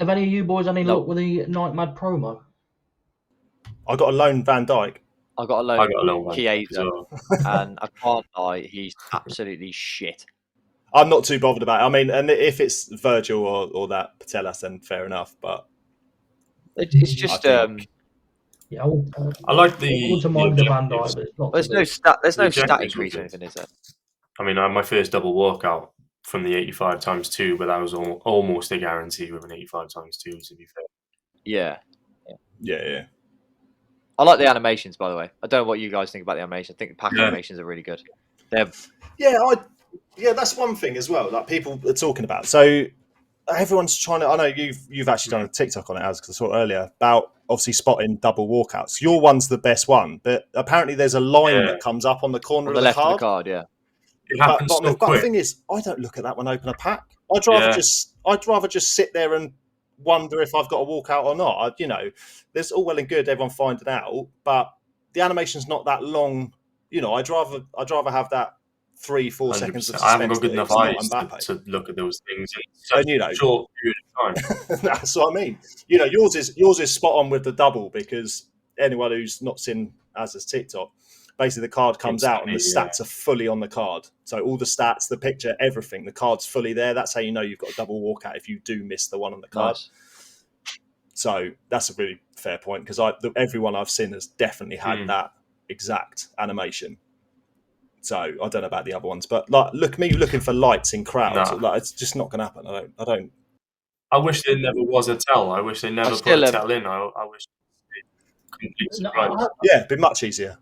any of you boys any luck with the Night Mad promo? I got a loan Van Dijk. I got a loan Chiesa, and I can't lie, he's absolutely shit. I'm not too bothered about it. I mean, and if it's Virgil or that Patelas, then fair enough. But it's just I like the. Mind the Van Dijk, but it's not. There's no stat increase or anything, is there? I mean, my first double walkout from the 85 times 2, but that was almost a guarantee with an 85 times 2, to be fair. Yeah. I like the animations, by the way. I don't know what you guys think about the animation. I think the pack animations are really good. That's one thing as well. Like people are talking about. So everyone's trying to. I know you've actually done a TikTok on it, because I saw it earlier about obviously spotting double walkouts. Your one's the best one, but apparently there's a line that comes up on the corner of the left card. of the card. Yeah. It happens so quick. The thing is, I don't look at that when I open a pack. I'd rather just sit there and wonder if I've got a walkout or not. There's all well and good everyone finding out, but the animation's not that long. I'd rather have that 3-4 seconds of suspense. I haven't got good enough eyes to look at those things in such a short period of time. That's what I mean. Yours is spot on with the double, because anyone who's not seen Az's TikTok, basically the card comes out and the Instantly, stats are fully on the card. So all the stats, the picture, everything, the card's fully there. That's how you know you've got a double walkout if you do miss the one on the card. Nice. So that's a really fair point because everyone I've seen has definitely had that exact animation. So I don't know about the other ones, but like looking for lights in crowds, like, it's just not going to happen. I don't. I wish there never was a tell. I wish they never put a tell in. I wish complete surprise. Yeah, it'd be much easier.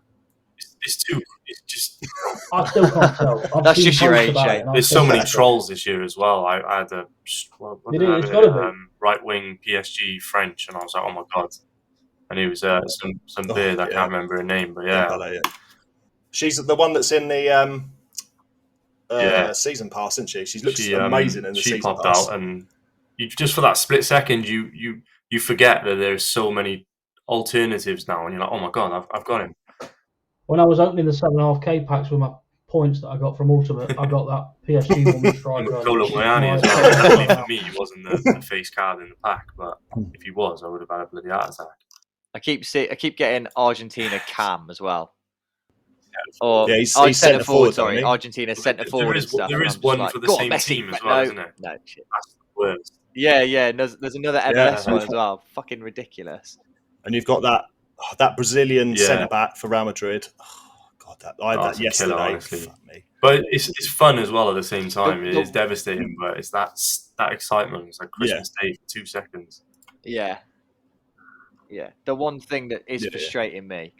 It's too. It's just. I still can't tell. That's just your age, Shane. There's so many trolls this year as well. I had a right wing PSG French, and I was like, oh my god. And he was some beard. I can't remember her name, but yeah. She's the one that's in the season pass, isn't she? She looks amazing in the season pass. She popped out, and you just for that split second, you forget that there's so many alternatives now, and you're like, oh my god, I've got him. When I was opening the 7.5k packs with my points that I got from Ultimate, I got that PSG woman striker. Miami as well. Luckily for me, he wasn't the face card in the pack, but if he was, I would have had a bloody heart attack. I keep getting Argentina Cam as well. Or he's centre forward. Sorry, Argentina centre forward. There is one for the same team as well, isn't it? No, shit. That's the worst. Yeah. There's another MLS one as well. Fucking ridiculous. And you've got that Brazilian centre back for Real Madrid. Oh god, I had that yesterday. Fuck me. But it's fun as well at the same time. It is devastating, but it's that excitement. It's like Christmas Day for 2 seconds. Yeah. The one thing that is frustrating me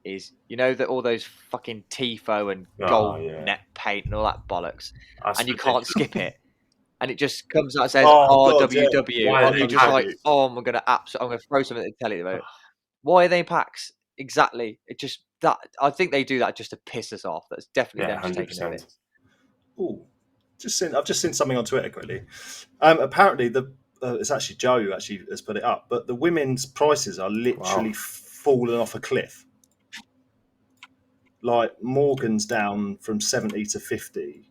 is, that all those fucking tifo and gold net paint and all that bollocks, and you can't skip it, and it just comes out and says RWW, and you're just like, I'm gonna throw something at the telly about it. Why are they packs? Exactly. It just I think they do that just to piss us off. That's definitely them just taking it. Oh, I've just seen something on Twitter quickly. Apparently it's actually Joe who actually has put it up, but the women's prices are literally falling off a cliff. Like Morgan's down from 70 to 50.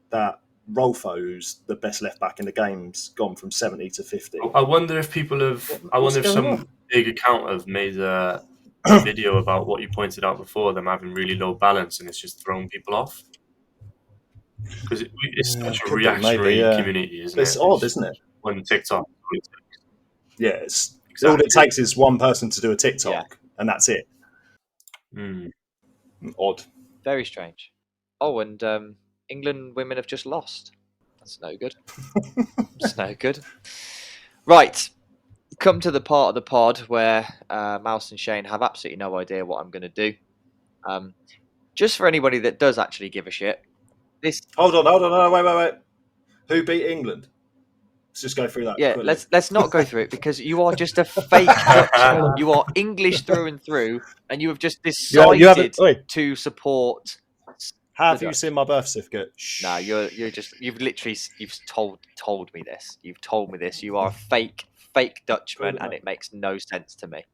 That Rolfo's the best left back in the game's gone from 70 to 50. I wonder if people have. I wonder if some big account have made a video about what you pointed out before, them having really low balance, and it's just thrown people off. Because it's such a reactionary community, isn't it? It's odd, isn't it? On TikTok. Yeah, all it takes is one person to do a TikTok, and that's it. Odd. Very strange. Oh, and England women have just lost. That's no good. It's no good. Right. Come to the part of the pod where Mouse and Shane have absolutely no idea what I'm going to do. Just for anybody that does actually give a shit. Hold on. Wait. Who beat England? Let's just go through that. Yeah, let's not go through it because you are just a fake Dutchman. You are English through and through, and you have just decided to support. Have you seen my birth certificate? No, you've told me this. You've told me this. You are a fake Dutchman, and it makes no sense to me.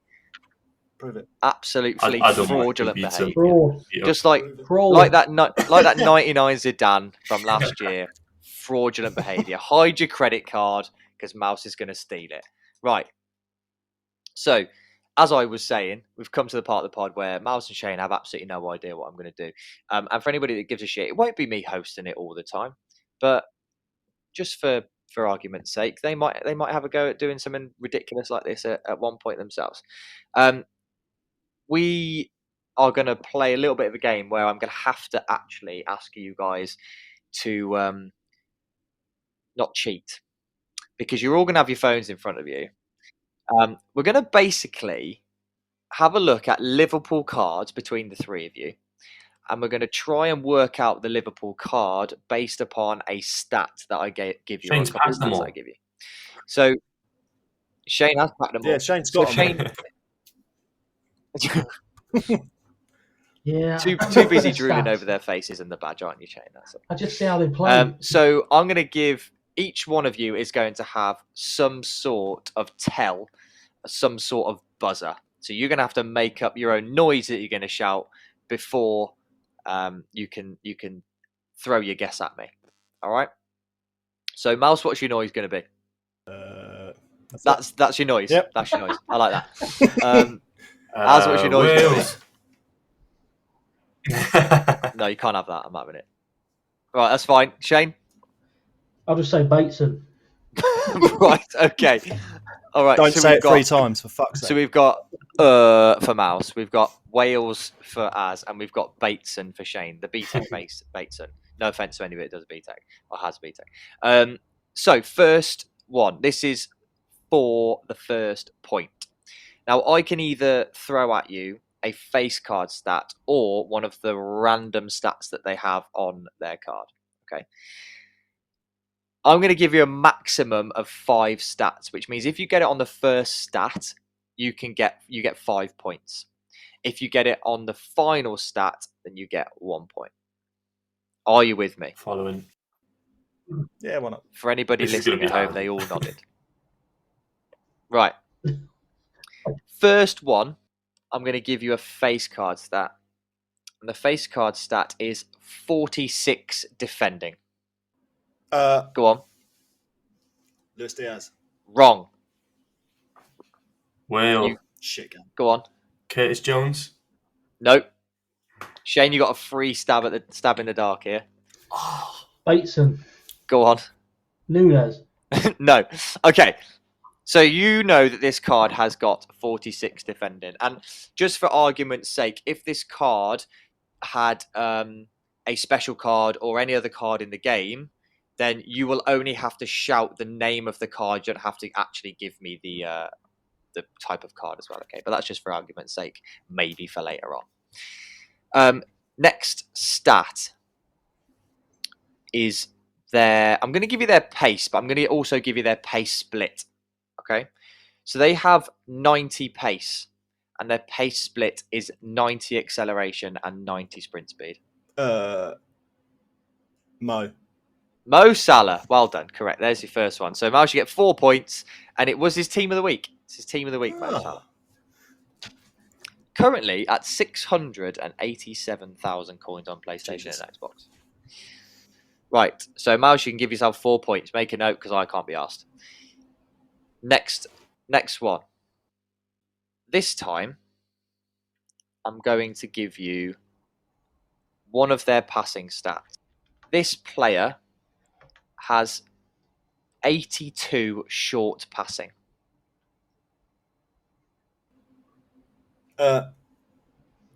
Prove it. Absolutely fraudulent behaviour. Just like that 99 Zidane from last year. Fraudulent behaviour. Hide your credit card because Mouse is going to steal it. Right. So, as I was saying, we've come to the part of the pod where Mouse and Shane have absolutely no idea what I'm going to do. And for anybody that gives a shit, it won't be me hosting it all the time. But just for argument's sake, they might have a go at doing something ridiculous like this at one point themselves. We are going to play a little bit of a game where I'm going to have to actually ask you guys to not cheat, because you're all going to have your phones in front of you. We're going to basically have a look at Liverpool cards between the three of you, and we're going to try and work out the Liverpool card based upon a stat that I give you. Shane's packed them all. I give you. So Shane has packed them all. Yeah, Shane's got them. Yeah. Too busy drooling over their faces and the badge, aren't you, Shane? That's it. I just see how they play. So I'm going to give each one of you is going to have some sort of tell, some sort of buzzer. So you're going to have to make up your own noise that you're going to shout before you can throw your guess at me. All right. So Mouse, what's your noise going to be? That's your noise. Yep. That's your noise. I like that. Az, what's your noise? No, you can't have that. I'm having it. Right, that's fine. Shane? I'll just say Bateson. Right, okay. All right. Don't so say we've it got, 3 times, for fuck's So sake. we've got for Mouse, we've got Wales for Az, and we've got Bateson for Shane, the BTEC base Bateson. No offense to anybody that does BTEC or has BTEC. So first one, this is for the first point. Now I can either throw at you a face card stat or one of the random stats that they have on their card. Okay. I'm going to give you a maximum of 5 stats, which means if you get it on the first stat, you get 5 points. If you get it on the final stat, then you get 1 point. Are you with me? Following. Yeah, why not? For anybody This is gonna listening be at home, hard. they all nodded. Right. First one, I'm going to give you a face card stat. And the face card stat is 46 defending. Go on. Luis Diaz. Wrong. Wales. Shit, gun. Go on. Curtis Jones. Nope. Shane, you got a free stab in the dark here. Bateson. Go on. Nunes. No. Okay. So you know that this card has got 46 defending. And just for argument's sake, if this card had a special card or any other card in the game, then you will only have to shout the name of the card. You don't have to actually give me the type of card as well. Okay, but that's just for argument's sake, maybe for later on. Next stat is I'm going to give you their pace, but I'm going to also give you their pace split. Okay, so they have 90 pace, and their pace split is 90 acceleration and 90 sprint speed. Mo Salah. Well done. Correct. There's your first one. So Mouse, you get 4 points, and it was his team of the week. It's his team of the week, Mo Salah. Currently at 687,000 coins on PlayStation and Xbox. Right. So Mouse, you can give yourself 4 points. Make a note because I can't be asked. Next one. This time, I'm going to give you one of their passing stats. This player has 82 short passing. Go.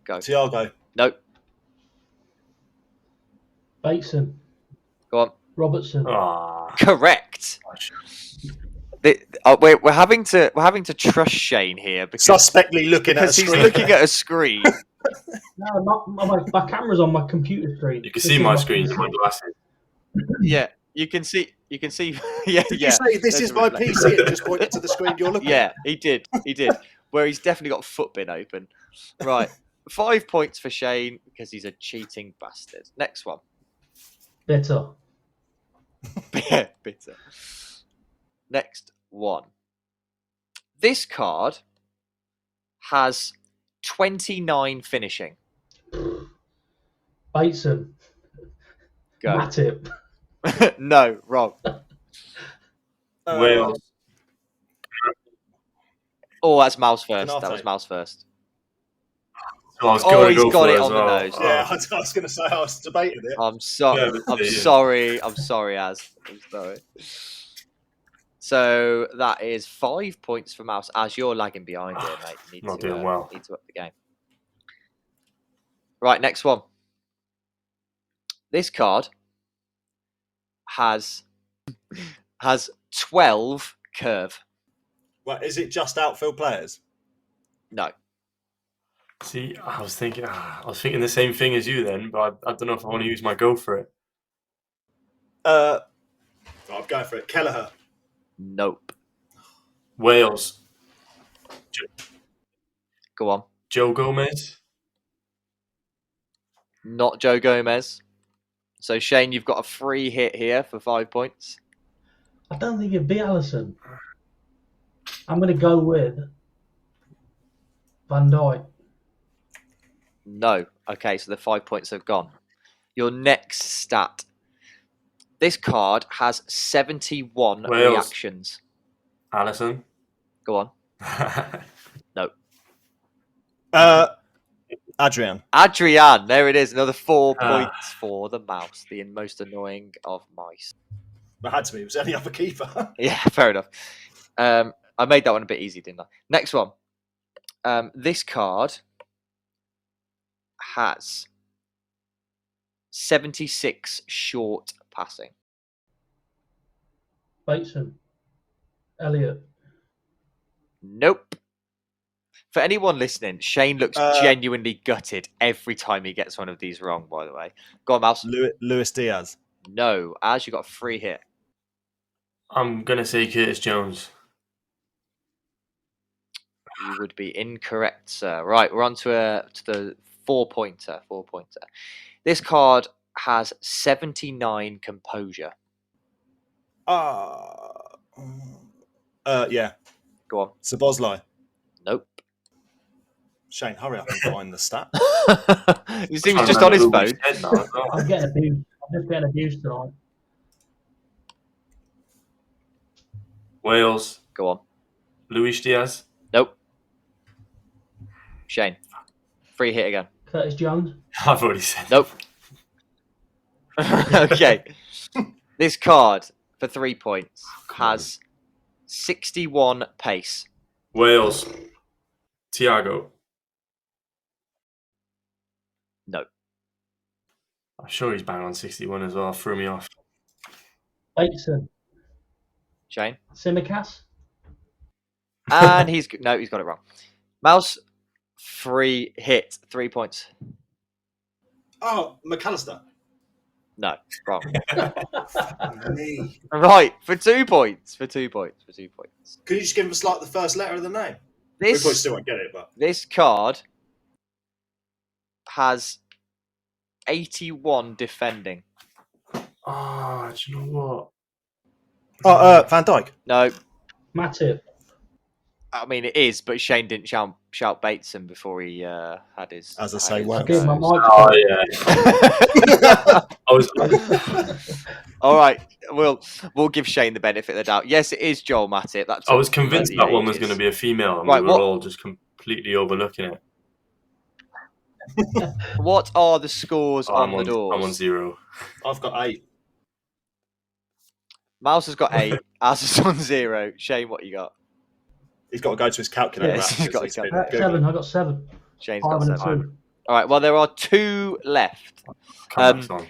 Thiago. Nope. Bateson. Go on. Robertson. Correct. We're having to trust Shane here because Suspectly looking at a screen. he's looking at a screen. No, my camera's on my computer screen. You can see my screen in my glasses. Yeah, you can see. Yeah, Did yeah. you say this There's is a my reflection. PC and just pointed to the screen you're looking Yeah, at? he did. Where he's definitely got a foot bin open. Right, 5 points for Shane because he's a cheating bastard. Next one. Bitter. Bitter. Next one. This card has 29 finishing. Bateson. Go. Matip. No, wrong. Wales. Oh, that's Mouse first. Canate. That was Mouse first. I was going to he's go got for it as on the well. nose. Yeah, I was going to say I was debating it. I'm sorry. I'm sorry, Az. I'm sorry. So that is 5 points for Mouse. As you're lagging behind here, mate. You need Not to, doing well. Need to up the game. Right, next one. This card has 12 curve. Well, is it just outfield players? No. See, I was thinking the same thing as you then, but I don't know if I want to use my go for it. I'm going for it. Kelleher. Nope. Wales. Go on. Joe Gomez. Not Joe Gomez. So Shane, you've got a free hit here for 5 points. I don't think it'd be Allison. I'm going to go with Van Dijk. No. Okay, so the 5 points have gone. Your next stat. This card has 71 Wales. reactions. Allison. Go on. No. Adrian, there it is. Another 4 points for the mouse, the most annoying of mice. It had to be. It was any other keeper. Yeah, fair enough. I made that one a bit easy, didn't I? Next one. This card has 76 short passing. Bateson. Elliot. Nope. For anyone listening, Shane looks genuinely gutted every time he gets one of these wrong, by the way. Go on, Mouse. Luis Diaz. No, as you got a free hit. I'm going to say Curtis Jones. You would be incorrect, sir. Right, we're on to the 4-pointer. 4-pointer. This card has 79 composure. Yeah. Go on. Szoboszlai. Nope. Shane, hurry up and find the stat. You see, he's just on his phone. I'm getting abused. I'm just getting abused tonight. Wales. Go on. Luis Diaz. Nope. Shane. Free hit again. Curtis Jones. I've already said. Nope. Okay. This card, for 3 points, has 61 pace. Wales. Thiago. No. I'm sure he's bang on 61 as well. Threw me off. Bateson. Shane. Simicast. And he's got it wrong. Mouse, free hit, 3 points. Oh, McAllister. No, wrong. Me. Right, for 2 points. For 2 points. For 2 points. Could you just give us like the first letter of the name? We probably This still won't get it, but this card has 81 defending. Oh, do you know what? Van Dijk. No, Matip. I mean it is, but Shane didn't shout Bateson before he had his. As I say, his- works. Give my mic. Oh, yeah. I was All right, we'll give Shane the benefit of the doubt. Yes, it is Joel Matip. That's I was convinced bloody that one was ages. going to be a female, and Right, we were what- all just completely overlooking it. What are the scores on the doors? I'm on 0. I've got 8. Mouse has got 8. Az is on 0. Shane, what you got? He's got to go to his calculator. Yes, he's got his been calculator. Googling. 7. I got 7. Shane's 5 got and 7. a 2. All right. Well, there are 2 left. Come on.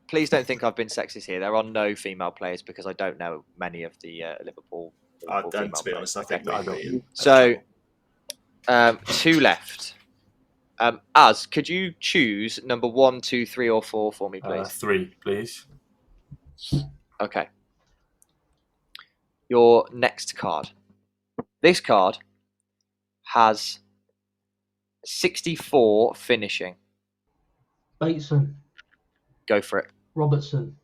Please don't think I've been sexist here. There are no female players because I don't know many of the Liverpool. I Liverpool don't, female to be honest. I players. think Okay. we beat him. So, 2 left. Az, could you choose number 1, 2, 3, or 4 for me, please? 3, please. Okay. Your next card. This card has 64 finishing. Bateson. Go for it. Robertson.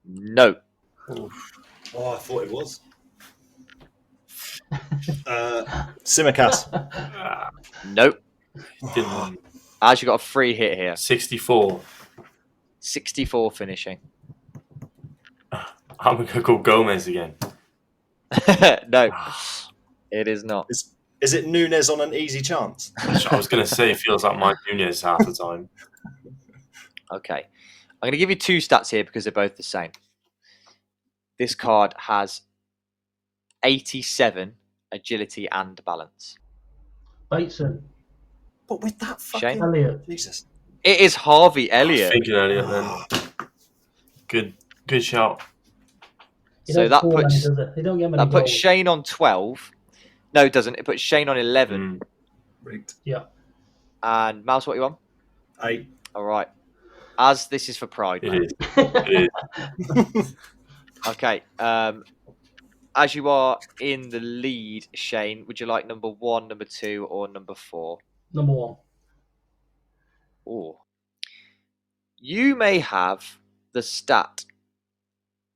No. Oh, I thought it was. Simicast. Nope. Didn't. Az, you got a free hit here. 64. 64 finishing. I'm going to go Gomez again. No, it is not. Is it Nunes on an easy chance? I was going to say, it feels like Mike Nunez half the time. Okay. I'm going to give you 2 stats here because they're both the same. This card has 87 agility and balance. Bateson. But with that fucking... Shane? Elliot. Jesus. It is Harvey I was Elliott. thinking Elliot then. Good shout. He So don't that score many, puts does it? He don't get many that puts goals. Shane on 12. No, it doesn't. It puts Shane on 11. Rigged. Yeah. And Mouse, what you on? 8. All right. As this is for pride, It man. is. It is. Okay. As you are in the lead, Shane, would you like number 1, number 2, or number 4? Number 1. Ooh. You may have the stat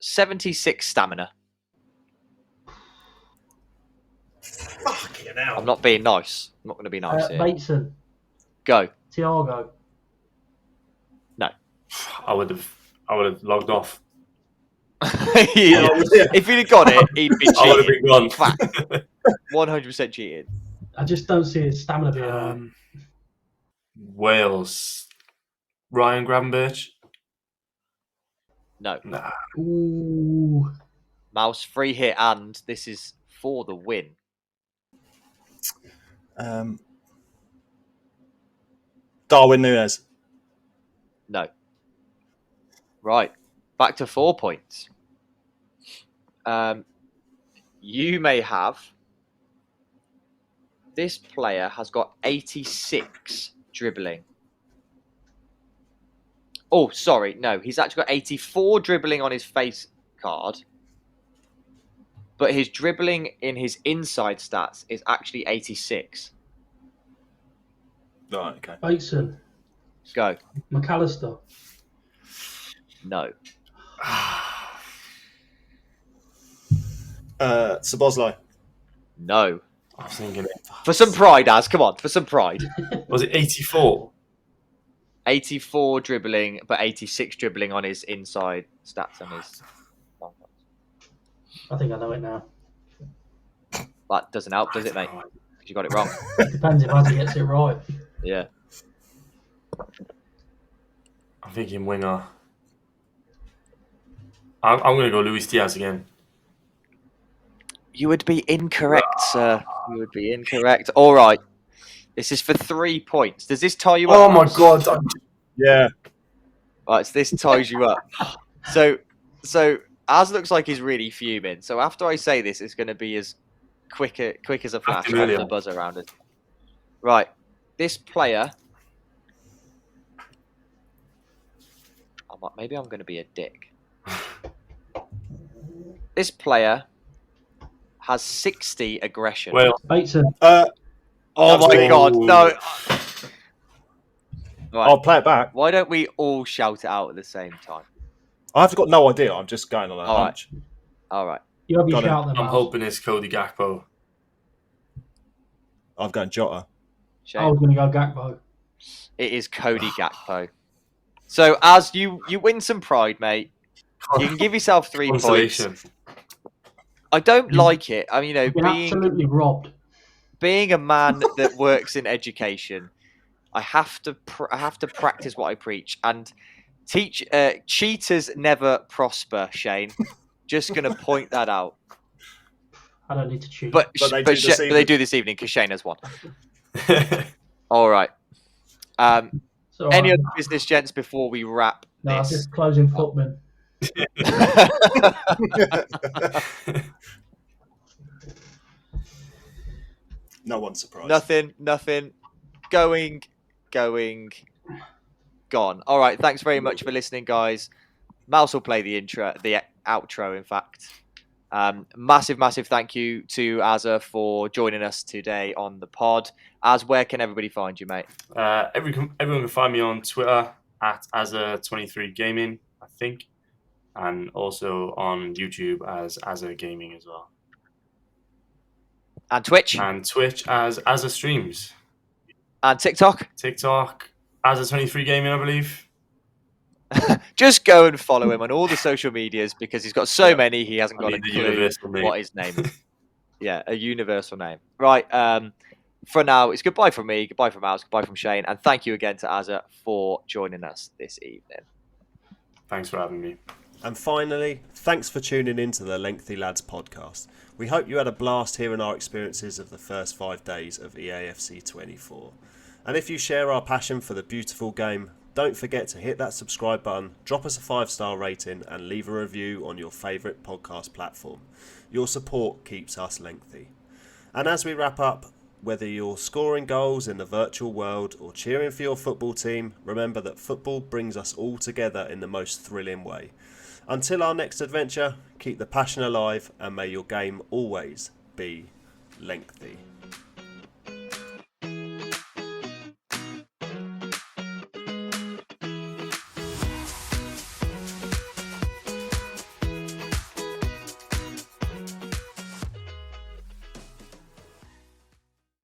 76 stamina. Fucking hell. I'm not being nice. I'm not going to be nice here. Bateson. Go. Thiago. I would have logged off. If he'd have got it, he'd be I would have cheating. been gone. Fact. 100% cheated. I just don't see his stamina being on. Wales. Ryan Gravenberch? No. Nah. Ooh. Mouse, free hit, and this is for the win. Darwin Núñez. No. Right. Back to 4 points. You may have. This player has got 86 dribbling. Oh, sorry. No, he's actually got 84 dribbling on his face card. But his dribbling in his inside stats is actually 86. Right, okay. Bateson. Go. McAllister. No. Szoboszlai. No. I was thinking, For some pride, Az. Come on, for some pride. was it 84? 84 dribbling, but 86 dribbling on his inside stats and his. I think I know it now. That doesn't help, does it, mate? Because you got it wrong. Depends if Azzy gets it right. Yeah. I'm thinking winger. I'm going to go Luis Diaz again. You would be incorrect, sir. You would be incorrect. All right. This is for 3 points. Does this tie you up? Oh my god! Yeah. Right, so this ties you up. So Az looks like he's really fuming. So after I say this, it's going to be as quick as a flash off the buzzer around us. Right. This player. Maybe I'm going to be a dick. This player has 60 aggression. Well, Bateson. Oh my me. god, no. Right. I'll play it back. Why don't we all shout it out at the same time? I've got no idea. I'm just going on a hunch. All right. You have your Got it. shout them I'm out. hoping it's Cody Gakpo. I've gone Jota. Shane? I was going to go Gakpo. It is Cody Gakpo. So, as you win some pride, mate, you can give yourself 3 points. Consolation. I don't like it. I mean, You've been absolutely robbed. being a man that works in education, I have to practice what I preach and teach. Cheaters never prosper, Shane. Just going to point that out. I don't need to cheat. But they they do this evening because Shane has won. All right. So, Any other business, gents, before we wrap no, this? just closing footman. No one's surprised. Nothing. Going, gone. All right. Thanks very much for listening, guys. Mouse will play the outro, in fact. Massive thank you to Azza for joining us today on the pod. Az, where can everybody find you, mate? Everyone can find me on Twitter at Azza23 Gaming, I think, and also on YouTube as Azza Gaming as well. And Twitch? And Twitch as Azza Streams. And TikTok? TikTok, Azza23 Gaming, I believe. Just go and follow him on all the social medias because he's got so many he hasn't got a clue what his name is. Yeah, a universal name. Right. For now, it's goodbye from me, goodbye from Mouse, goodbye from Shane, and thank you again to Azza for joining us this evening. Thanks for having me. And finally, thanks for tuning in to the Lengthy Lads podcast. We hope you had a blast hearing our experiences of the first 5 days of EAFC 24. And if you share our passion for the beautiful game, don't forget to hit that subscribe button, drop us a 5-star rating and leave a review on your favourite podcast platform. Your support keeps us lengthy. And as we wrap up, whether you're scoring goals in the virtual world or cheering for your football team, remember that football brings us all together in the most thrilling way. Until our next adventure, keep the passion alive and may your game always be lengthy.